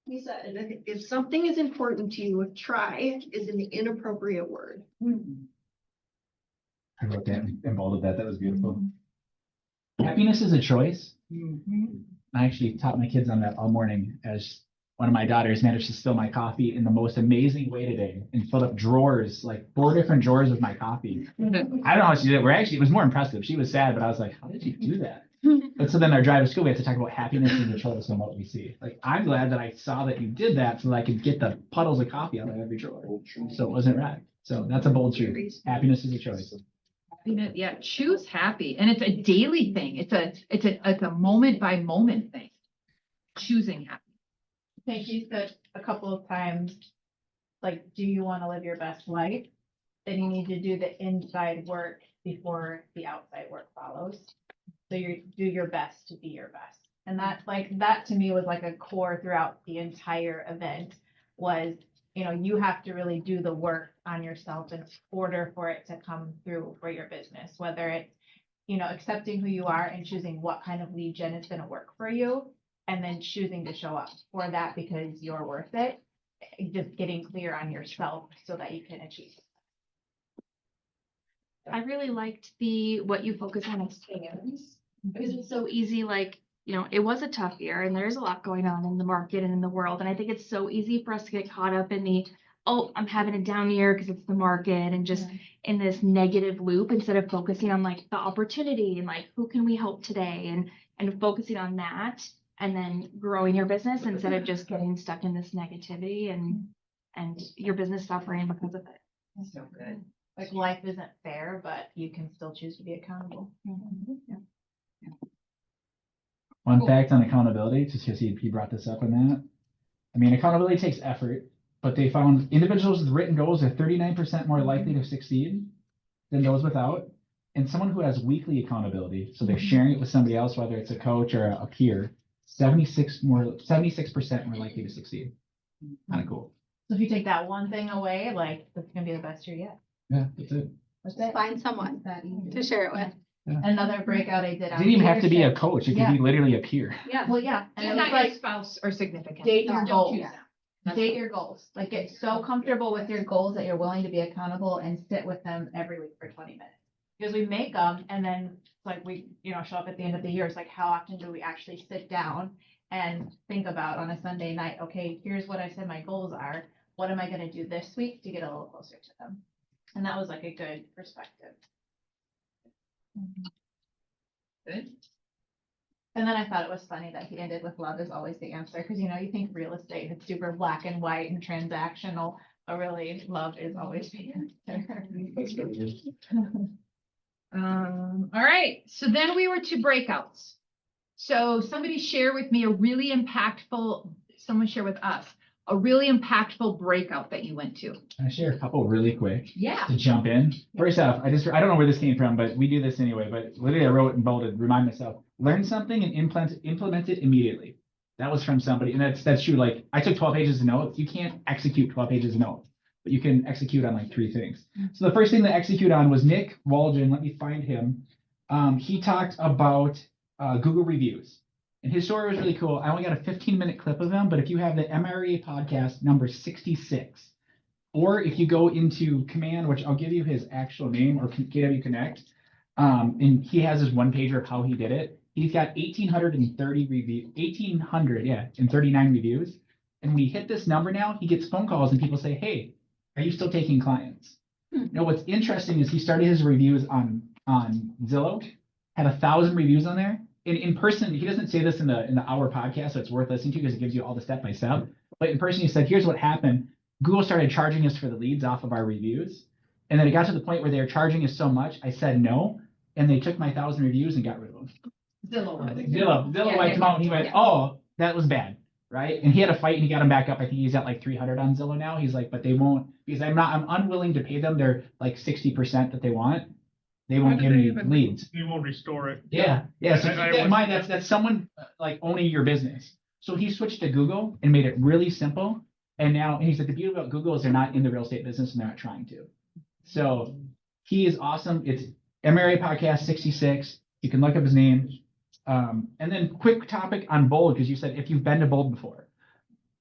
S15: He said, if something is important to you, try is an inappropriate word.
S9: I wrote that and bolded that. That was beautiful. Happiness is a choice. I actually taught my kids on that all morning as one of my daughters managed to spill my coffee in the most amazing way today and filled up drawers, like 4 different drawers with my coffee. I don't know how she did it. It was more impressive. She was sad, but I was like, how did you do that? But so then our drive to school, we have to talk about happiness as a choice and what we see. Like, I'm glad that I saw that you did that so that I could get the puddles of coffee out of every drawer. So it wasn't right. So that's a bold truth. Happiness is a choice.
S1: Yeah, choose happy. And it's a daily thing. It's a moment by moment thing. Choosing happy.
S11: I think you said a couple of times, like, do you want to live your best life? Then you need to do the inside work before the outside work follows. So you do your best to be your best. And that to me was like a core throughout the entire event was, you have to really do the work on yourself in order for it to come through for your business, whether it's, accepting who you are and choosing what kind of lead gen is going to work for you. And then choosing to show up for that because you're worth it. Just getting clear on yourself so that you can achieve.
S17: I really liked what you focus on as fans because it's so easy. Like, it was a tough year and there's a lot going on in the market and in the world. And I think it's so easy for us to get caught up in I'm having a down year because it's the market and just in this negative loop instead of focusing on like the opportunity and like, who can we help today and focusing on that. And then growing your business instead of just getting stuck in this negativity and your business suffering because of it.
S11: That's so good. Like life isn't fair, but you can still choose to be accountable.
S9: Fun fact on accountability, just because he brought this up in that. I mean, accountability takes effort, but they found individuals with written goals are 39% more likely to succeed than those without. And someone who has weekly accountability, so they're sharing it with somebody else, whether it's a coach or a peer, 76% more likely to succeed. Kind of cool.
S11: So if you take that one thing away, like that's gonna be the best year yet.
S9: Yeah, that's it.
S11: That's it.
S3: Find someone to share it with.
S9: Yeah.
S11: Another breakout I did.
S9: It didn't even have to be a coach. It could be literally a peer.
S11: Yeah, well, yeah. And
S1: Just
S11: it was
S1: not your
S11: like
S1: spouse or significant.
S11: date your
S1: Don't
S11: goals.
S1: choose them.
S11: Date your goals. Like get so comfortable with your goals that you're willing to be accountable and sit with them every week for 20 minutes. Because we make them and then it's like we, show up at the end of the year. It's like, how often do we actually sit down and think about on a Sunday night, okay, here's what I said my goals are. What am I going to do this week to get a little closer to them? And that was like a good perspective.
S1: Good.
S11: And then I thought it was funny that he ended with love is always the answer. Because, you think real estate and it's super black and white and transactional, but really love is always the answer.
S1: All right, so then we were to breakouts. So somebody share with me someone share with us, a really impactful breakout that you went to.
S9: Can I share a couple really quick?
S1: Yeah.
S9: To jump in. First off, I don't know where this came from, but we do this anyway, but literally I wrote and bolded, remind myself, learn something and implement it immediately. That was from somebody, and that's true. Like, I took 12 pages of notes. You can't execute 12 pages of notes, but you can execute on like 3 things. So the first thing to execute on was Nick Walden. Let me find him. He talked about Google reviews, and his story was really cool. I only got a 15-minute clip of him, but if you have the MRA podcast number 66, or if you go into Command, which I'll give you his actual name, or KW Connect, and he has his one pager of how he did it. He's got 1,830 reviews, 1,839 reviews. And when he hit this number now, he gets phone calls and people say, hey, are you still taking clients? Now, what's interesting is he started his reviews on Zillow, had 1,000 reviews on there. And in person, he doesn't say this in the hour podcast, so it's worth listening to because it gives you all the step by step. But in person, he said, here's what happened. Google started charging us for the leads off of our reviews. And then it got to the point where they were charging us so much, I said no. And they took my 1,000 reviews and got rid of them.
S1: Zillow.
S9: Zillow wiped him out and he went, oh, that was bad, right? And he had a fight and he got him back up. I think he's at like 300 on Zillow now. He's like, but they won't, because I'm unwilling to pay them their like 60% that they want. They won't give me leads.
S2: You won't restore it.
S9: Yeah. So keep that in mind, that's someone like owning your business. So he switched to Google and made it really simple. And he said the beauty about Google is they're not in the real estate business and they're not trying to. So he is awesome. It's MRA Podcast 66. You can look up his name. And then quick topic on Bold, because you said if you've been to Bold before.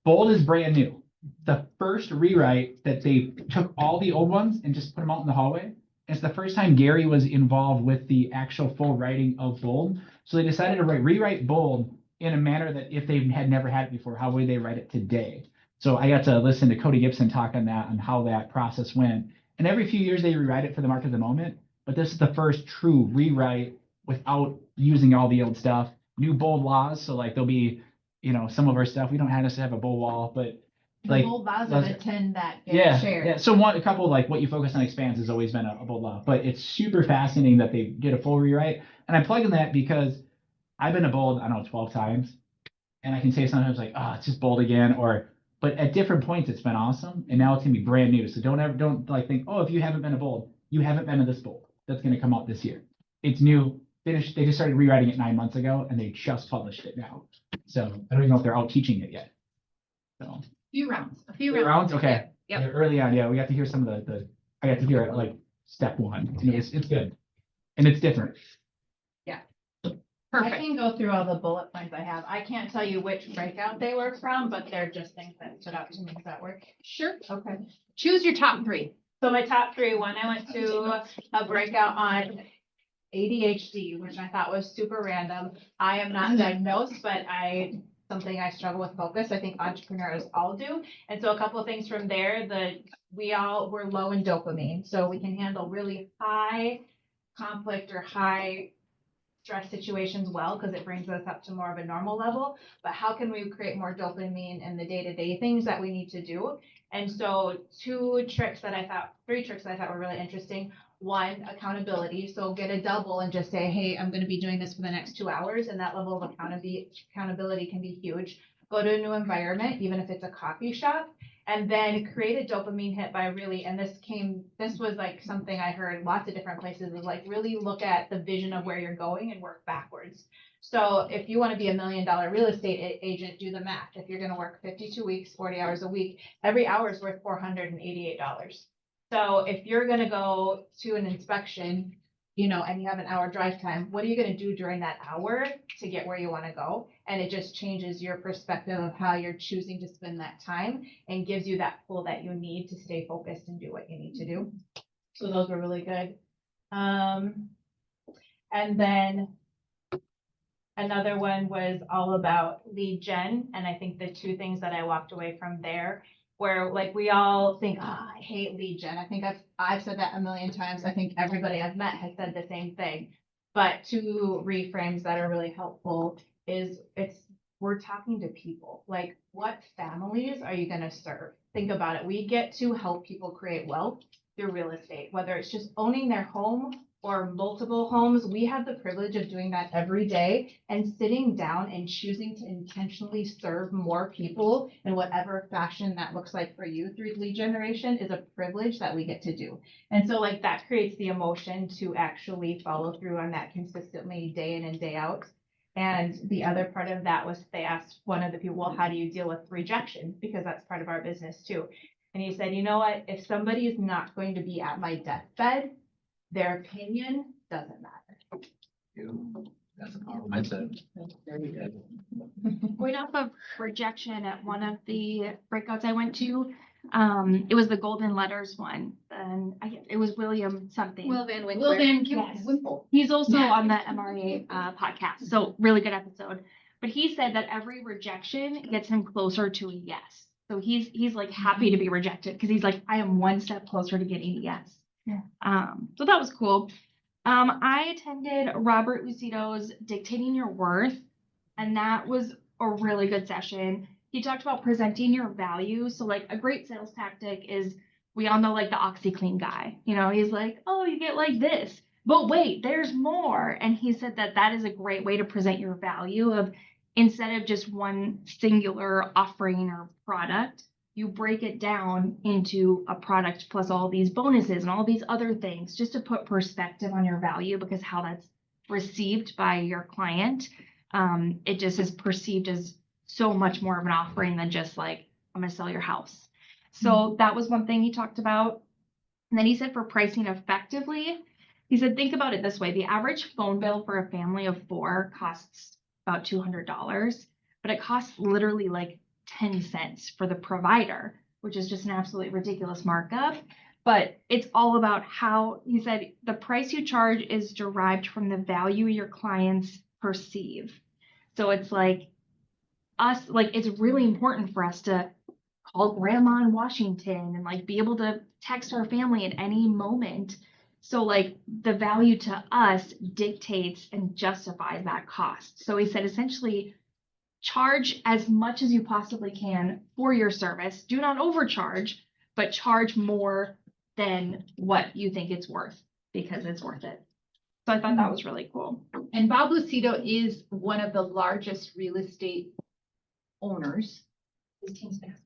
S9: Bold is brand new. The first rewrite that they took all the old ones and just put them out in the hallway. It's the first time Gary was involved with the actual full writing of Bold. So they decided to rewrite Bold in a manner that if they had never had it before, how would they write it today? So I got to listen to Cody Gibson talk on that and how that process went. And every few years they rewrite it for the market of the moment. But this is the first true rewrite without using all the old stuff. New Bold laws. So like there'll be, some of our stuff, we don't have to have a bold wall, but like.
S1: The bold laws are the 10 that get shared.
S9: Yeah. So a couple like what you focus on expands has always been a bold law, but it's super fascinating that they did a full rewrite. And I'm plugging that because I've been to Bold, 12 times. And I can say sometimes like, oh, it's just Bold again, but at different points it's been awesome. And now it's gonna be brand new. So don't like think, oh, if you haven't been to Bold, you haven't been to this Bold. That's gonna come out this year. It's new. They just started rewriting it 9 months ago and they just published it now. So I don't even know if they're out teaching it yet. So
S1: A few rounds.
S9: rounds, okay.
S1: Yep.
S9: Yeah, early on, we got to hear some of I got to hear it like step 1. It's good. And it's different.
S11: I can go through all the bullet points I have. I can't tell you which breakout they were from, but they're just things that stood out to me. Does that work?
S1: Sure.
S11: Okay.
S1: Choose your top 3.
S11: So my top 3, one, I went to a breakout on ADHD, which I thought was super random. I am not diagnosed, but something I struggle with focus. I think entrepreneurs all do. And so a couple of things from there, we all were low in dopamine. So we can handle really high conflict or high stress situations well, because it brings us up to more of a normal level. But how can we create more dopamine in the day-to-day things that we need to do? And so 3 tricks that I thought were really interesting. 1, accountability. So get a double and just say, hey, I'm going to be doing this for the next 2 hours. And that level of accountability can be huge. Go to a new environment, even if it's a coffee shop, and then create a dopamine hit by this was like something I heard lots of different places, is like really look at the vision of where you're going and work backwards. So if you want to be $1 million real estate agent, do the math. If you're going to work 52 weeks, 40 hours a week, every hour is worth $488. So if you're going to go to an inspection, and you have an hour drive time, what are you going to do during that hour to get where you want to go? And it just changes your perspective of how you're choosing to spend that time and gives you that pull that you need to stay focused and do what you need to do. So those were really good. And then another one was all about lead gen. And I think the 2 things that I walked away from there, where like we all think, I hate lead gen. I think I've said that a million times. I think everybody I've met has said the same thing. But 2 reframes that are really helpful is we're talking to people. Like, what families are you going to serve? Think about it. We get to help people create wealth through real estate, whether it's just owning their home or multiple homes. We have the privilege of doing that every day, and sitting down and choosing to intentionally serve more people in whatever fashion that looks like for you through lead generation is a privilege that we get to do. And so like that creates the emotion to actually follow through on that consistently day in and day out. And the other part of that was they asked one of the people, well, how do you deal with rejection? Because that's part of our business too. And he said, you know what, if somebody is not going to be at my deathbed, their opinion doesn't matter.
S9: That's a powerful mindset.
S17: Going off of rejection at one of the breakouts I went to, it was the Golden Letters one, and it was William something.
S3: Will Van Winkler.
S1: Will Van
S17: Yes.
S1: Winkle.
S17: He's also on the MRA podcast, so really good episode. But he said that every rejection gets him closer to a yes. So he's like happy to be rejected because he's like, I am one step closer to getting a yes.
S11: Yeah.
S17: So that was cool. I attended Robert Lucido's Dictating Your Worth, and that was a really good session. He talked about presenting your value. So like a great sales tactic is, we all know like the OxyClean guy, you know, he's like, oh, you get like this, but wait, there's more. And he said that that is a great way to present your value of, instead of just one singular offering or product, you break it down into a product plus all these bonuses and all these other things, just to put perspective on your value, because how that's received by your client, it just is perceived as so much more of an offering than just like, I'm going to sell your house. So that was one thing he talked about. And then he said for pricing effectively, he said, think about it this way. The average phone bill for a family of 4 costs about $200, but it costs literally like 10 cents for the provider, which is just an absolutely ridiculous markup. But it's all about how, he said, the price you charge is derived from the value your clients perceive. So it's like us, like it's really important for us to call grandma in Washington and like be able to text our family at any moment. So like the value to us dictates and justifies that cost. So he said, essentially, charge as much as you possibly can for your service. Do not overcharge, but charge more than what you think it's worth, because it's worth it. So I thought that was really cool.
S1: And Bob Lucido is one of the largest real estate owners.
S11: His team's best.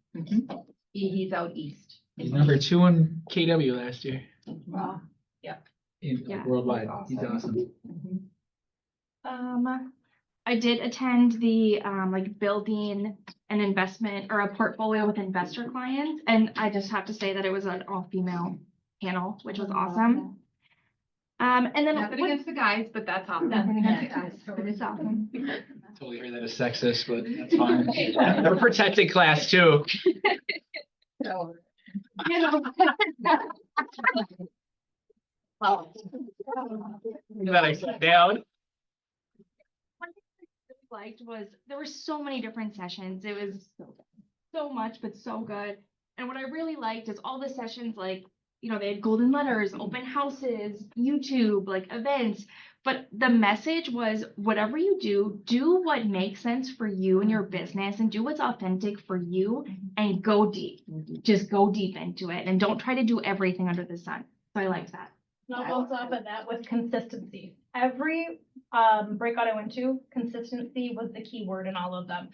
S1: He's out east.
S9: He's number 2 in KW last year.
S1: Wow. Yeah.
S17: Yeah.
S9: Worldwide. He's awesome.
S17: I did attend the like building an investment or a portfolio with investor clients, and I just have to say that it was an all-female panel, which was awesome. And then
S1: Nothing against the guys, but that's awesome.
S17: Nothing against the guys, so it is awesome.
S9: Totally heard that as sexist, but that's fine. We're protected class too. That I sat down.
S17: One thing I really liked was there were so many different sessions. It was so much, but so good. And what I really liked is all the sessions, like, you know, they had golden letters, open houses, YouTube, like events. But the message was, whatever you do what makes sense for you and your business, and do what's authentic for you, and go deep. Just go deep into it, and don't try to do everything under the sun. So I liked that.
S18: I'll bounce off of that with consistency. Every breakout I went to, consistency was the key word in all of them.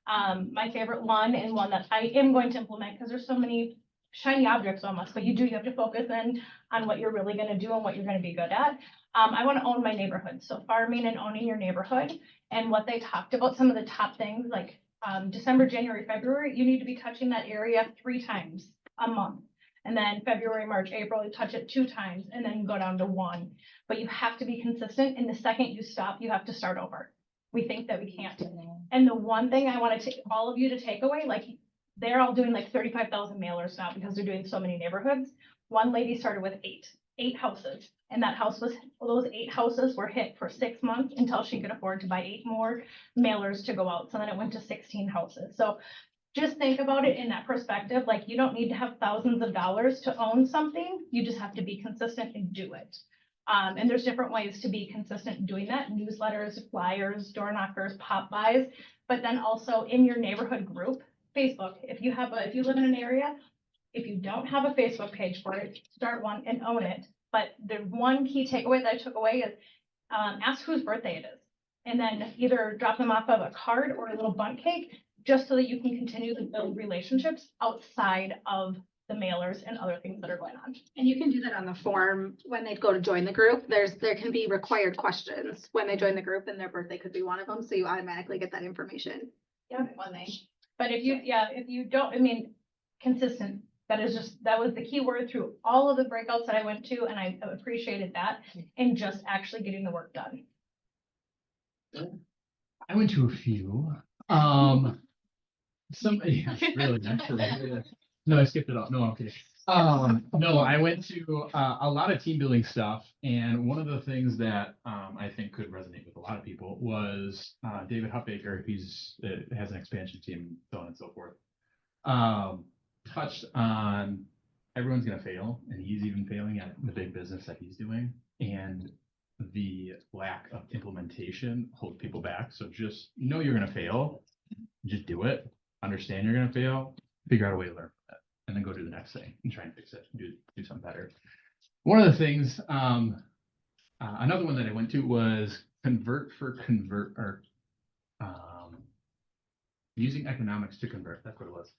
S18: My favorite one, and one that I am going to implement, because there's so many shiny objects almost, but you have to focus in on what you're really going to do and what you're going to be good at. I want to own my neighborhood. So farming and owning your neighborhood, and what they talked about, some of the top things like December, January, February, you need to be touching that area 3 times a month. And then February, March, April, you touch it 2 times, and then you go down to 1. But you have to be consistent. And the second you stop, you have to start over. We think that we can't. And the one thing I want to take all of you to take away, like they're all doing like 35,000 mailers now because they're doing so many neighborhoods. One lady started with 8 houses. And those 8 houses were hit for 6 months until she could afford to buy 8 more mailers to go out. So then it went to 16 houses. So just think about it in that perspective. Like, you don't need to have thousands of dollars to own something. You just have to be consistent and do it. And there's different ways to be consistent in doing that: newsletters, flyers, door knockers, pop buys, but then also in your neighborhood group, Facebook. If you live in an area, if you don't have a Facebook page for it, start one and own it. But the one key takeaway that I took away is ask whose birthday it is, and then either drop them off of a card or a little bundt cake, just so that you can continue to build relationships outside of the mailers and other things that are going on.
S3: And you can do that on the form when they go to join the group. There can be required questions when they join the group, and their birthday could be one of them, so you automatically get that information.
S18: Yeah, but if you don't, I mean, consistent, that was the key word through all of the breakouts that I went to, and I appreciated that, and just actually getting the work done.
S14: I went to a few. Somebody really actually. No, I skipped it off. No, I'm kidding. No, I went to a lot of team building stuff, and one of the things that I think could resonate with a lot of people was David Huffaker. He's has an expansion team, so on and so forth. Touched on everyone's gonna fail, and he's even failing at the big business that he's doing, and the lack of implementation holds people back. So just know you're gonna fail, just do it. Understand you're gonna fail, figure out a way to learn from it, and then go do the next thing and try and fix it, do something better. One of the things, another one that I went to was Convert, or using economics to convert. That's what it was.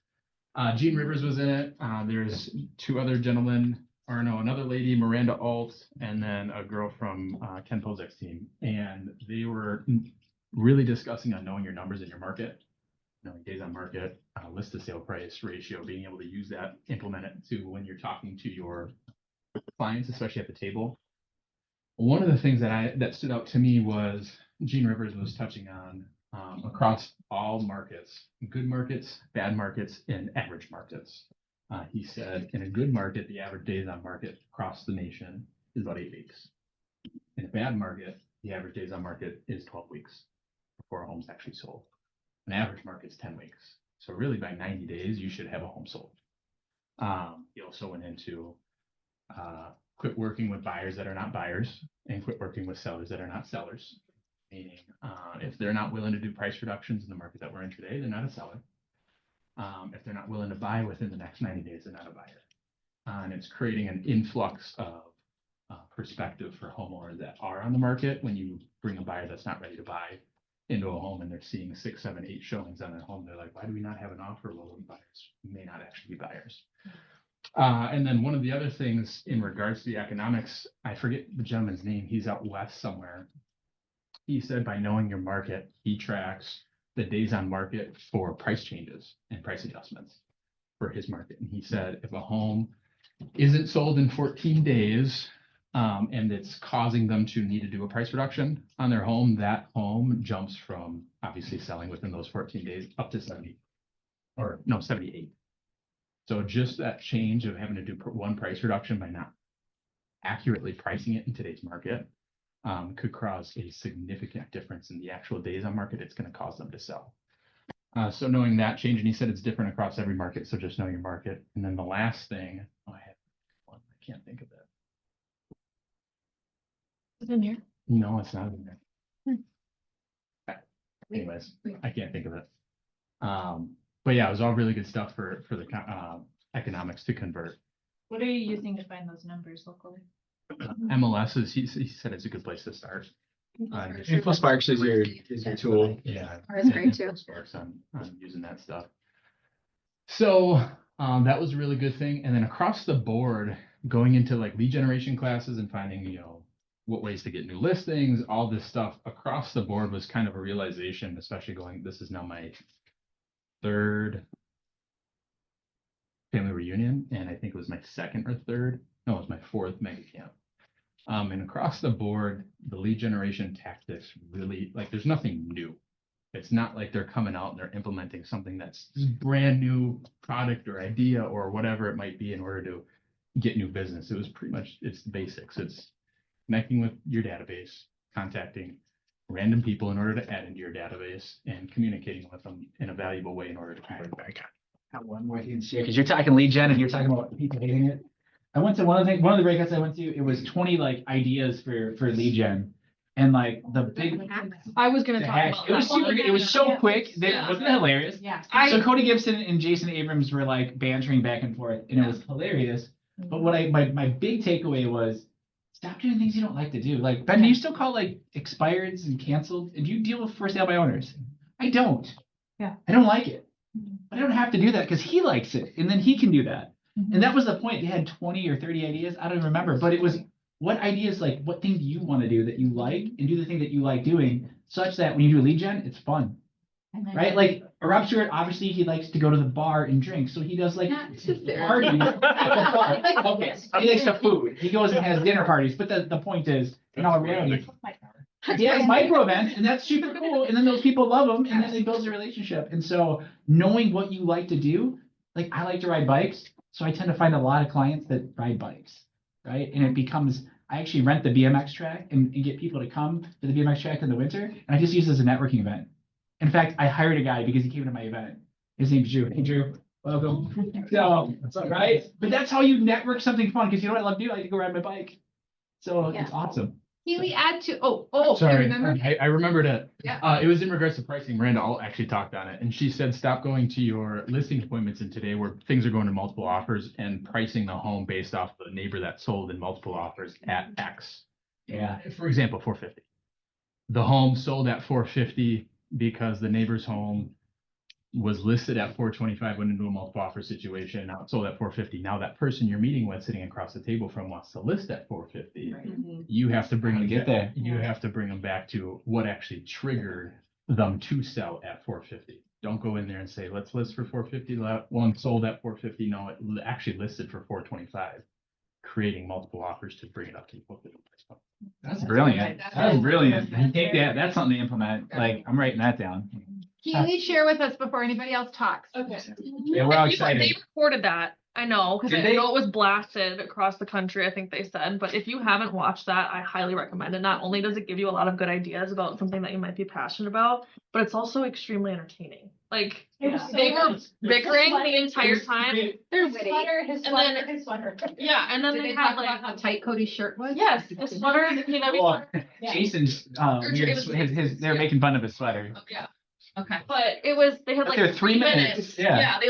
S14: Gene Rivers was in it. There's two other gentlemen, or no, another lady, Miranda Alt, and then a girl from Ken Pozek's team. And they were really discussing on knowing your numbers in your market, knowing days on market, list to sale price ratio, being able to use that, implement it to when you're talking to your clients, especially at the table. One of the things that stood out to me was Gene Rivers was touching on across all markets, good markets, bad markets, and average markets. He said in a good market, the average days on market across the nation is about 8 weeks. In a bad market, the average days on market is 12 weeks before a home's actually sold. An average market is 10 weeks. So really by 90 days, you should have a home sold. He also went into quit working with buyers that are not buyers and quit working with sellers that are not sellers. Meaning, if they're not willing to do price reductions in the market that we're in today, they're not a seller. If they're not willing to buy within the next 90 days, they're not a buyer. And it's creating an influx of perspective for homeowners that are on the market. When you bring a buyer that's not ready to buy into a home and they're seeing 6, 7, 8 showings on their home, they're like, why do we not have an offer? Well, buyers may not actually be buyers. And then one of the other things in regards to the economics, I forget the gentleman's name, he's out west somewhere. He said by knowing your market, he tracks the days on market for price changes and price adjustments for his market. And he said if a home isn't sold in 14 days and it's causing them to need to do a price reduction on their home, that home jumps from obviously selling within those 14 days up to 78. So just that change of having to do one price reduction by not accurately pricing it in today's market could cause a significant difference in the actual days on market it's going to cause them to sell. So knowing that change, and he said it's different across every market, so just know your market. And then the last thing, I have one, I can't think of it.
S16: Is it in here?
S14: No, it's not in there. Anyways, I can't think of it. But yeah, it was all really good stuff for the economics to convert.
S11: What are you using to find those numbers locally?
S14: MLS is, he said it's a good place to start.
S9: InfoSparks is your tool.
S14: Yeah.
S3: Ours is great too.
S14: InfoSparks on using that stuff. So that was a really good thing. And then across the board, going into like lead generation classes and finding, what ways to get new listings, all this stuff across the board was kind of a realization, especially this is now my 3rd family reunion. And I think it was my 2nd or 3rd. No, it was my 4th mega camp. And across the board, the lead generation tactics really, there's nothing new. It's not like they're coming out and they're implementing something that's brand new product or idea or whatever it might be in order to get new business. It was pretty much, it's the basics. It's connecting with your database, contacting random people in order to add into your database and communicating with them in a valuable way in order to convert them.
S9: I got one more thing to share, because you're talking lead gen and you're talking about people hating it. I went to one of the breakouts I went to, it was 20 ideas for lead gen. And the big,
S16: I was gonna
S9: the
S16: talk
S9: hack,
S16: about
S9: it was
S16: that.
S9: super good. It was so quick. Wasn't it hilarious?
S11: Yeah.
S9: So Cody Gibson and Jason Abrams were bantering back and forth, and it was hilarious. But what my big takeaway was, stop doing things you don't like to do. Ben, do you still call expireds and canceled? And do you deal with for sale by owners? I don't.
S11: Yeah.
S9: I don't like it. But I don't have to do that because he likes it, and then he can do that. And that was the point. They had 20 or 30 ideas. I don't even remember, but it was what ideas, like what thing do you want to do that you like and do the thing that you like doing such that when you do a lead gen, it's fun. Right? Like Rob Stewart, obviously he likes to go to the bar and drink. So he does like parties at the bar. Okay. He likes the food. He goes and has dinner parties. But the point is, in all reality, he has micro events and that's super cool. And then those people love him and then they build a relationship. And so knowing what you like to do, like I like to ride bikes. So I tend to find a lot of clients that ride bikes, right? And it becomes, I actually rent the BMX track and get people to come to the BMX track in the winter. And I just use it as a networking event. In fact, I hired a guy because he came to my event. His name's Drew. Hey, Drew, welcome. So, right? But that's how you network something fun because you know what I love to do? I like to go ride my bike. So it's awesome.
S1: Can we add to, you
S14: Sorry,
S1: remember?
S14: I remembered it.
S1: Yeah.
S14: It was in regards to pricing. Miranda actually talked on it, and she said, stop going to your listing appointments in today where things are going to multiple offers and pricing the home based off the neighbor that sold in multiple offers at X.
S9: Yeah.
S14: For example, 450. The home sold at 450 because the neighbor's home was listed at 425, went into a multiple offer situation, now it sold at 450. Now that person you're meeting with sitting across the table from wants to list at 450. You have to bring them
S9: Get there.
S14: You have to bring them back to what actually triggered them to sell at 450. Don't go in there and say, let's list for 450. One sold at 450. No, it actually listed for 425, creating multiple offers to bring it up to the 450 price point.
S9: That's brilliant. That's brilliant. Take that. That's something to implement. Like I'm writing that down.
S1: Keely, share with us before anybody else talks.
S16: Okay.
S9: Yeah, we're all
S16: They
S9: excited.
S16: recorded that. I know, because
S9: Did
S16: I
S9: they?
S16: know it was blasted across the country, I think they said, but if you haven't watched that, I highly recommend it. Not only does it give you a lot of good ideas about something that you might be passionate about, but it's also extremely entertaining. Like,
S18: It was so
S16: they were
S18: good.
S16: bickering the entire time.
S1: They're
S18: His
S1: witty.
S18: sweater, his
S16: And then-
S18: sweater, his sweater.
S16: Yeah, and then
S1: Did
S16: they
S1: they
S16: had
S1: talk about
S16: like,
S1: how tight Cody's shirt was?
S16: yes, the sweater, I mean, every
S9: Well,
S18: Yeah.
S9: Jason's,
S16: It was-
S9: they're making fun of his sweater.
S16: yeah. Okay. But it was, they had
S9: But
S16: like
S9: they're 3 minutes, yeah.
S16: Yeah, they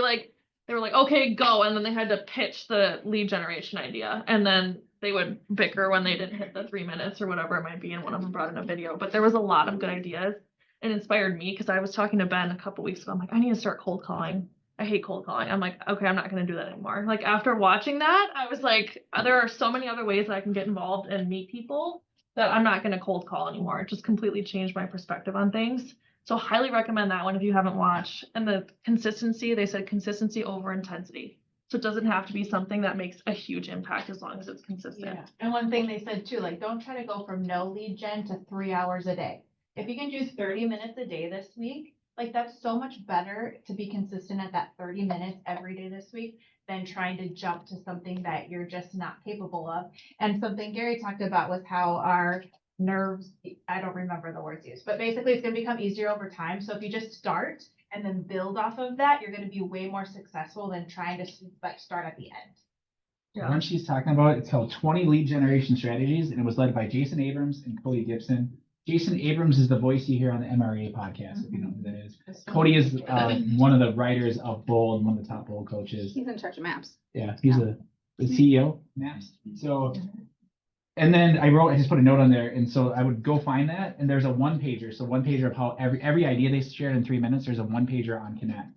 S16: were like, okay, go. And then they had to pitch the lead generation idea. And then they would bicker when they didn't hit the 3 minutes or whatever it might be. And one of them brought in a video, but there was a lot of good ideas. It inspired me because I was talking to Ben a couple weeks ago. I'm like, I need to start cold calling. I hate cold calling. I'm like, okay, I'm not going to do that anymore. Like after watching that, I was like, there are so many other ways that I can get involved and meet people that I'm not going to cold call anymore. It just completely changed my perspective on things. So highly recommend that one if you haven't watched. And the consistency, they said consistency over intensity. So it doesn't have to be something that makes a huge impact as long as it's consistent.
S1: Yeah. And one thing they said too, like, don't try to go from no lead gen to 3 hours a day. If you can do 30 minutes a day this week, like that's so much better to be consistent at that 30 minutes every day this week than trying to jump to something that you're just not capable of. And something Gary talked about was how our nerves, I don't remember the words used, but basically it's going to become easier over time. So if you just start and then build off of that, you're going to be way more successful than trying to like start at the end.
S9: The one she's talking about, it's called 20 Lead Generation Strategies, and it was led by Jason Abrams and Cody Gibson. Jason Abrams is the voice you hear on the MRA podcast, if you know who that is. Cody is one of the writers of Bold, one of the top Bold coaches.
S1: He's in charge of maps.
S9: Yeah, he's the CEO of Maps. So, and then I just put a note on there, and so I would go find that, and there's a one pager. So one pager of how every idea they shared in 3 minutes, there's a one pager on Connect.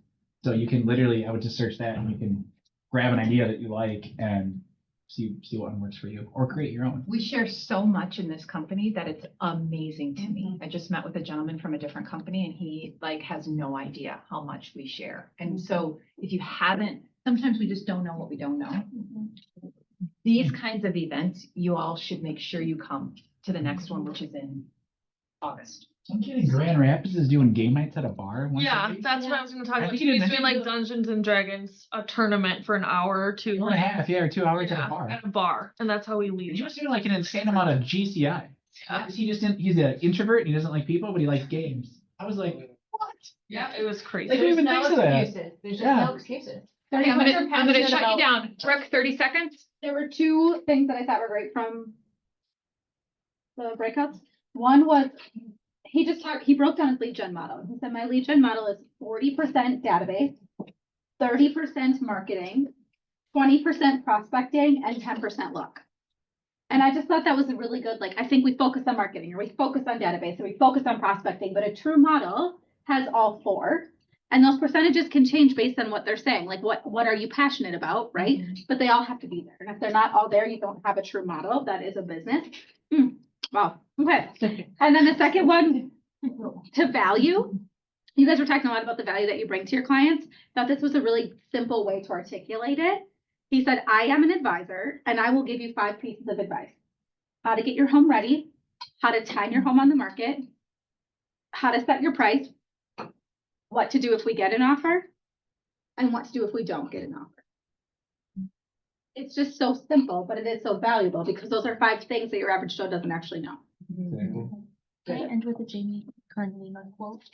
S9: So you can literally, I would just search that, and you can grab an idea that you like and see what one works for you, or create your own.
S1: We share so much in this company that it's amazing to me. I just met with a gentleman from a different company and he like has no idea how much we share. And so if you haven't, sometimes we just don't know what we don't know. These kinds of events, you all should make sure you come to the next one, which is in August.
S9: I'm kidding. Grand Rapids is doing game nights at a bar. once a
S16: Yeah,
S9: week?
S16: that's what I was gonna talk
S9: I
S16: about.
S9: think you didn't
S16: He's doing like
S9: mention
S16: Dungeons and Dragons, a tournament for an hour or two.
S9: Hour and a half, yeah, or 2 hours at a bar.
S16: At a bar, and that's how we lead.
S9: He must do like an insane amount of GCI.
S16: Yeah.
S9: He's an introvert. He doesn't like people, but he likes games. I was like, what?
S16: Yeah, it was crazy.
S9: Like, who even thinks of that?
S1: There's just
S9: Yeah.
S1: no excuses.
S19: Okay, I'm gonna
S1: passionate
S19: shut you
S1: about-
S19: down. Brooke, 30 seconds. There were two things that I thought were great from the breakouts. One was, he broke down his lead gen model. He said, my lead gen model is 40% database, 30% marketing, 20% prospecting, and 10% look. And I just thought that was a really good, like, I think we focus on marketing, or we focus on database, or we focus on prospecting, but a true model has all four. And those percentages can change based on what they're saying, like what are you passionate about, right? But they all have to be there. And if they're not all there, you don't have a true model. That is a business. Wow, okay. And then the second one, to value. You guys were talking a lot about the value that you bring to your clients. Thought this was a really simple way to articulate it. He said, I am an advisor and I will give you 5 pieces of advice. How to get your home ready, how to time your home on the market, how to set your price, what to do if we get an offer, and what to do if we don't get an offer. It's just so simple, but it is so valuable because those are 5 things that your average Joe doesn't actually know.
S17: Can I end with a Jamie Carnina quote?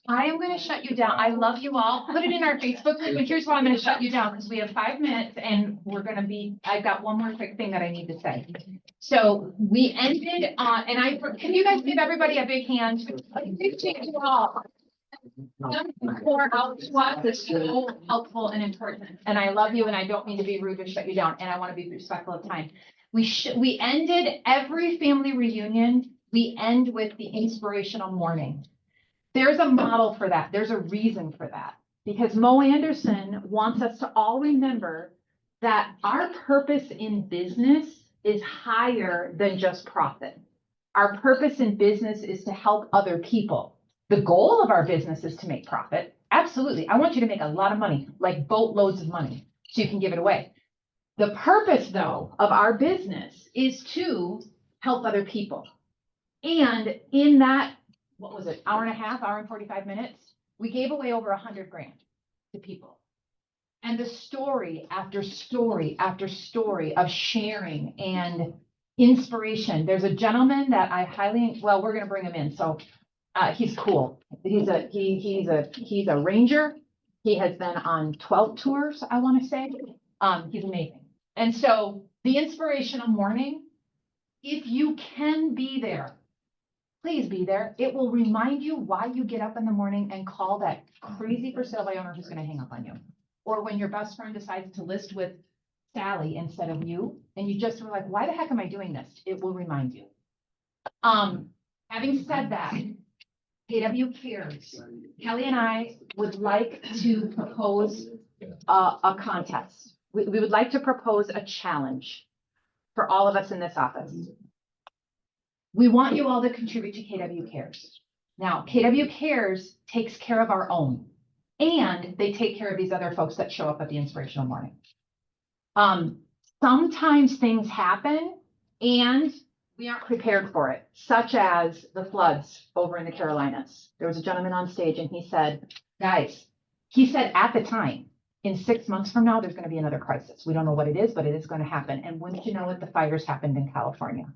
S1: I am going to shut you down. I love you all. Put it in our Facebook group, but here's why I'm going to shut you down, because we have 5 minutes and I've got one more quick thing that I need to say. So we ended on, can you guys give everybody a big hand? Thank you all. For out to us is so helpful and important. And I love you and I don't mean to be rude or shut you down, and I want to be respectful of time. We ended every family reunion. We end with the inspirational morning. There's a model for that. There's a reason for that. Because Mo Anderson wants us to all remember that our purpose in business is higher than just profit. Our purpose in business is to help other people. The goal of our business is to make profit. Absolutely. I want you to make a lot of money, like boatloads of money, so you can give it away. The purpose, though, of our business is to help other people. And in that, what was it, hour and a half, hour and 45 minutes, we gave away over $100 grand to people. And the story after story after story of sharing and inspiration. There's a gentleman that I we're going to bring him in. So he's cool. He's a ranger. He has been on 12 tours, I want to say. He's amazing. And so the inspirational morning, if you can be there, please be there. It will remind you why you get up in the morning and call that crazy for sale by owner who's going to hang up on you. Or when your best friend decides to list with Sally instead of you, and you just were like, why the heck am I doing this? It will remind you. Having said that, KW Cares, Kelly and I would like to propose a contest. We would like to propose a challenge for all of us in this office. We want you all to contribute to KW Cares. Now, KW Cares takes care of our own, and they take care of these other folks that show up at the inspirational morning. Sometimes things happen and we aren't prepared for it, such as the floods over in the Carolinas. There was a gentleman on stage and he said, guys, he said at the time, in 6 months from now, there's going to be another crisis. We don't know what it is, but it is going to happen. And wouldn't you know it, the fires happened in California.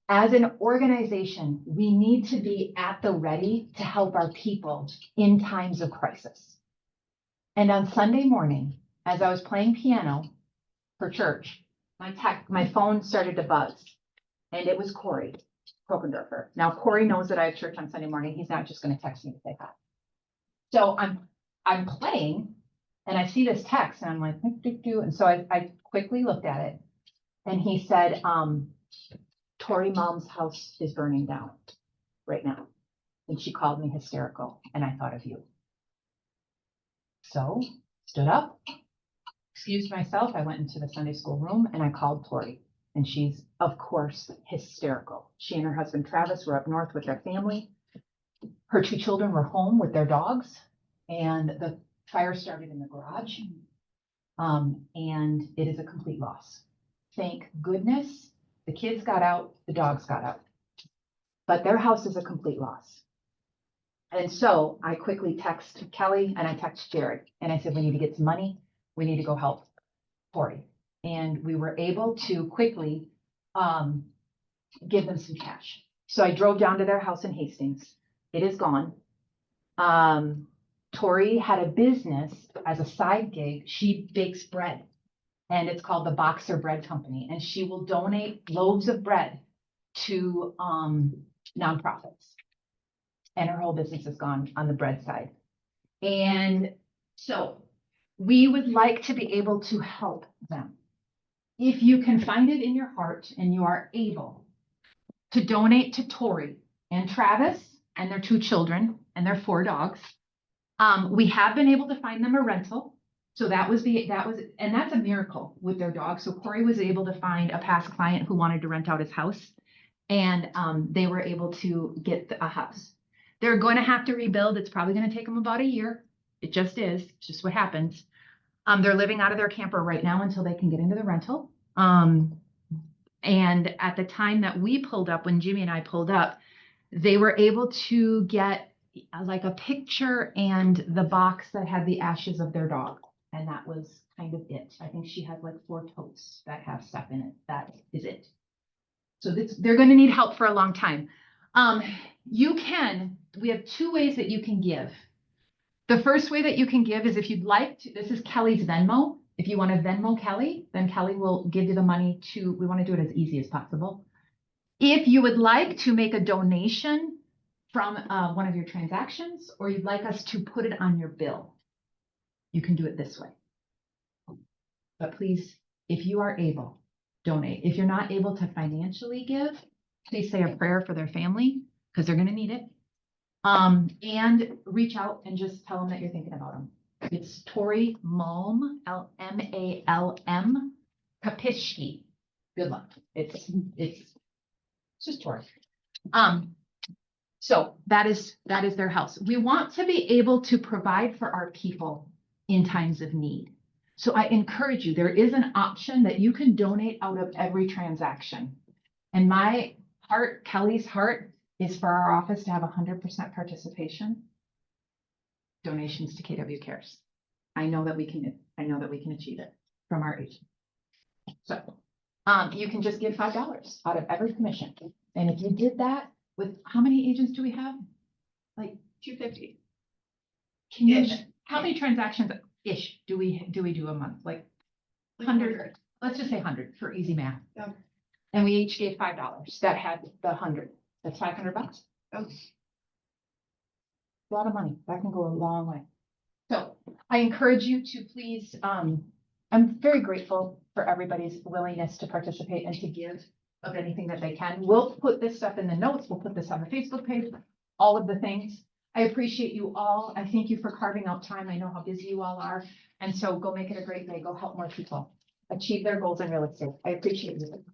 S1: As an organization, we need to be at the ready to help our people in times of crisis. And on Sunday morning, as I was playing piano for church, my phone started to buzz, and it was Corey Krokendorfer. Now, Corey knows that I have church on Sunday morning. He's not just going to text me to say hi. So I'm playing, and I see this text, and I'm like, doo. And so I quickly looked at it, and he said, Tori Mom's house is burning down right now. And she called me hysterical, and I thought of you. So stood up, excused myself. I went into the Sunday school room and I called Tori, and she's of course hysterical. She and her husband Travis were up north with their family. Her 2 children were home with their dogs, and the fire started in the garage. And it is a complete loss. Thank goodness the kids got out, the dogs got out, but their house is a complete loss. And so I quickly text Kelly and I text Jared, and I said, we need to get some money. We need to go help Tori. And we were able to quickly give them some cash. So I drove down to their house in Hastings. It is gone. Tori had a business as a side gig. She bakes bread, and it's called the Boxer Bread Company. And she will donate loaves of bread to nonprofits. And her whole business is gone on the bread side. And so we would like to be able to help them. If you can find it in your heart and you are able to donate to Tori and Travis and their 2 children and their 4 dogs, We have been able to find them a rental. So and that's a miracle with their dog. So Corey was able to find a past client who wanted to rent out his house. And they were able to get a house. They're going to have to rebuild. It's probably going to take them about a year. It just is. It's just what happens. They're living out of their camper right now until they can get into the rental. And at the time that we pulled up, when Jimmy and I pulled up, they were able to get like a picture and the box that had the ashes of their dog. And that was kind of it. I think she has like 4 totes that have stuff in it. That is it. So they're going to need help for a long time. We have 2 ways that you can give. The first way that you can give is if you'd like to, this is Kelly's Venmo. If you want to Venmo Kelly, then Kelly will give you the money we want to do it as easy as possible. If you would like to make a donation from one of your transactions, or you'd like us to put it on your bill, you can do it this way. But please, if you are able, donate. If you're not able to financially give, please say a prayer for their family because they're going to need it. And reach out and just tell them that you're thinking about them. It's Tori Malm, Malm, Kapishki. Good luck. It's just Tori. So that is their house. We want to be able to provide for our people in times of need. So I encourage you, there is an option that you can donate out of every transaction. And my heart, Kelly's heart, is for our office to have 100% participation. Donations to KW Cares. I know that we can achieve it from our agent. So you can just give $5 out of every commission. And if you did that with, how many agents do we have? Like
S15: 250.
S1: How many transactions ish do we do a month? Like 100, let's just say 100 for easy math.
S15: Yeah.
S1: And we each gave $5 that had the 100. That's $500. A lot of money. That can go a long way. So I encourage you to please, I'm very grateful for everybody's willingness to participate and to give of anything that they can. We'll put this stuff in the notes. We'll put this on the Facebook page, all of the things. I appreciate you all. I thank you for carving out time. I know how busy you all are. And so go make it a great day. Go help more people achieve their goals in real estate. I appreciate you.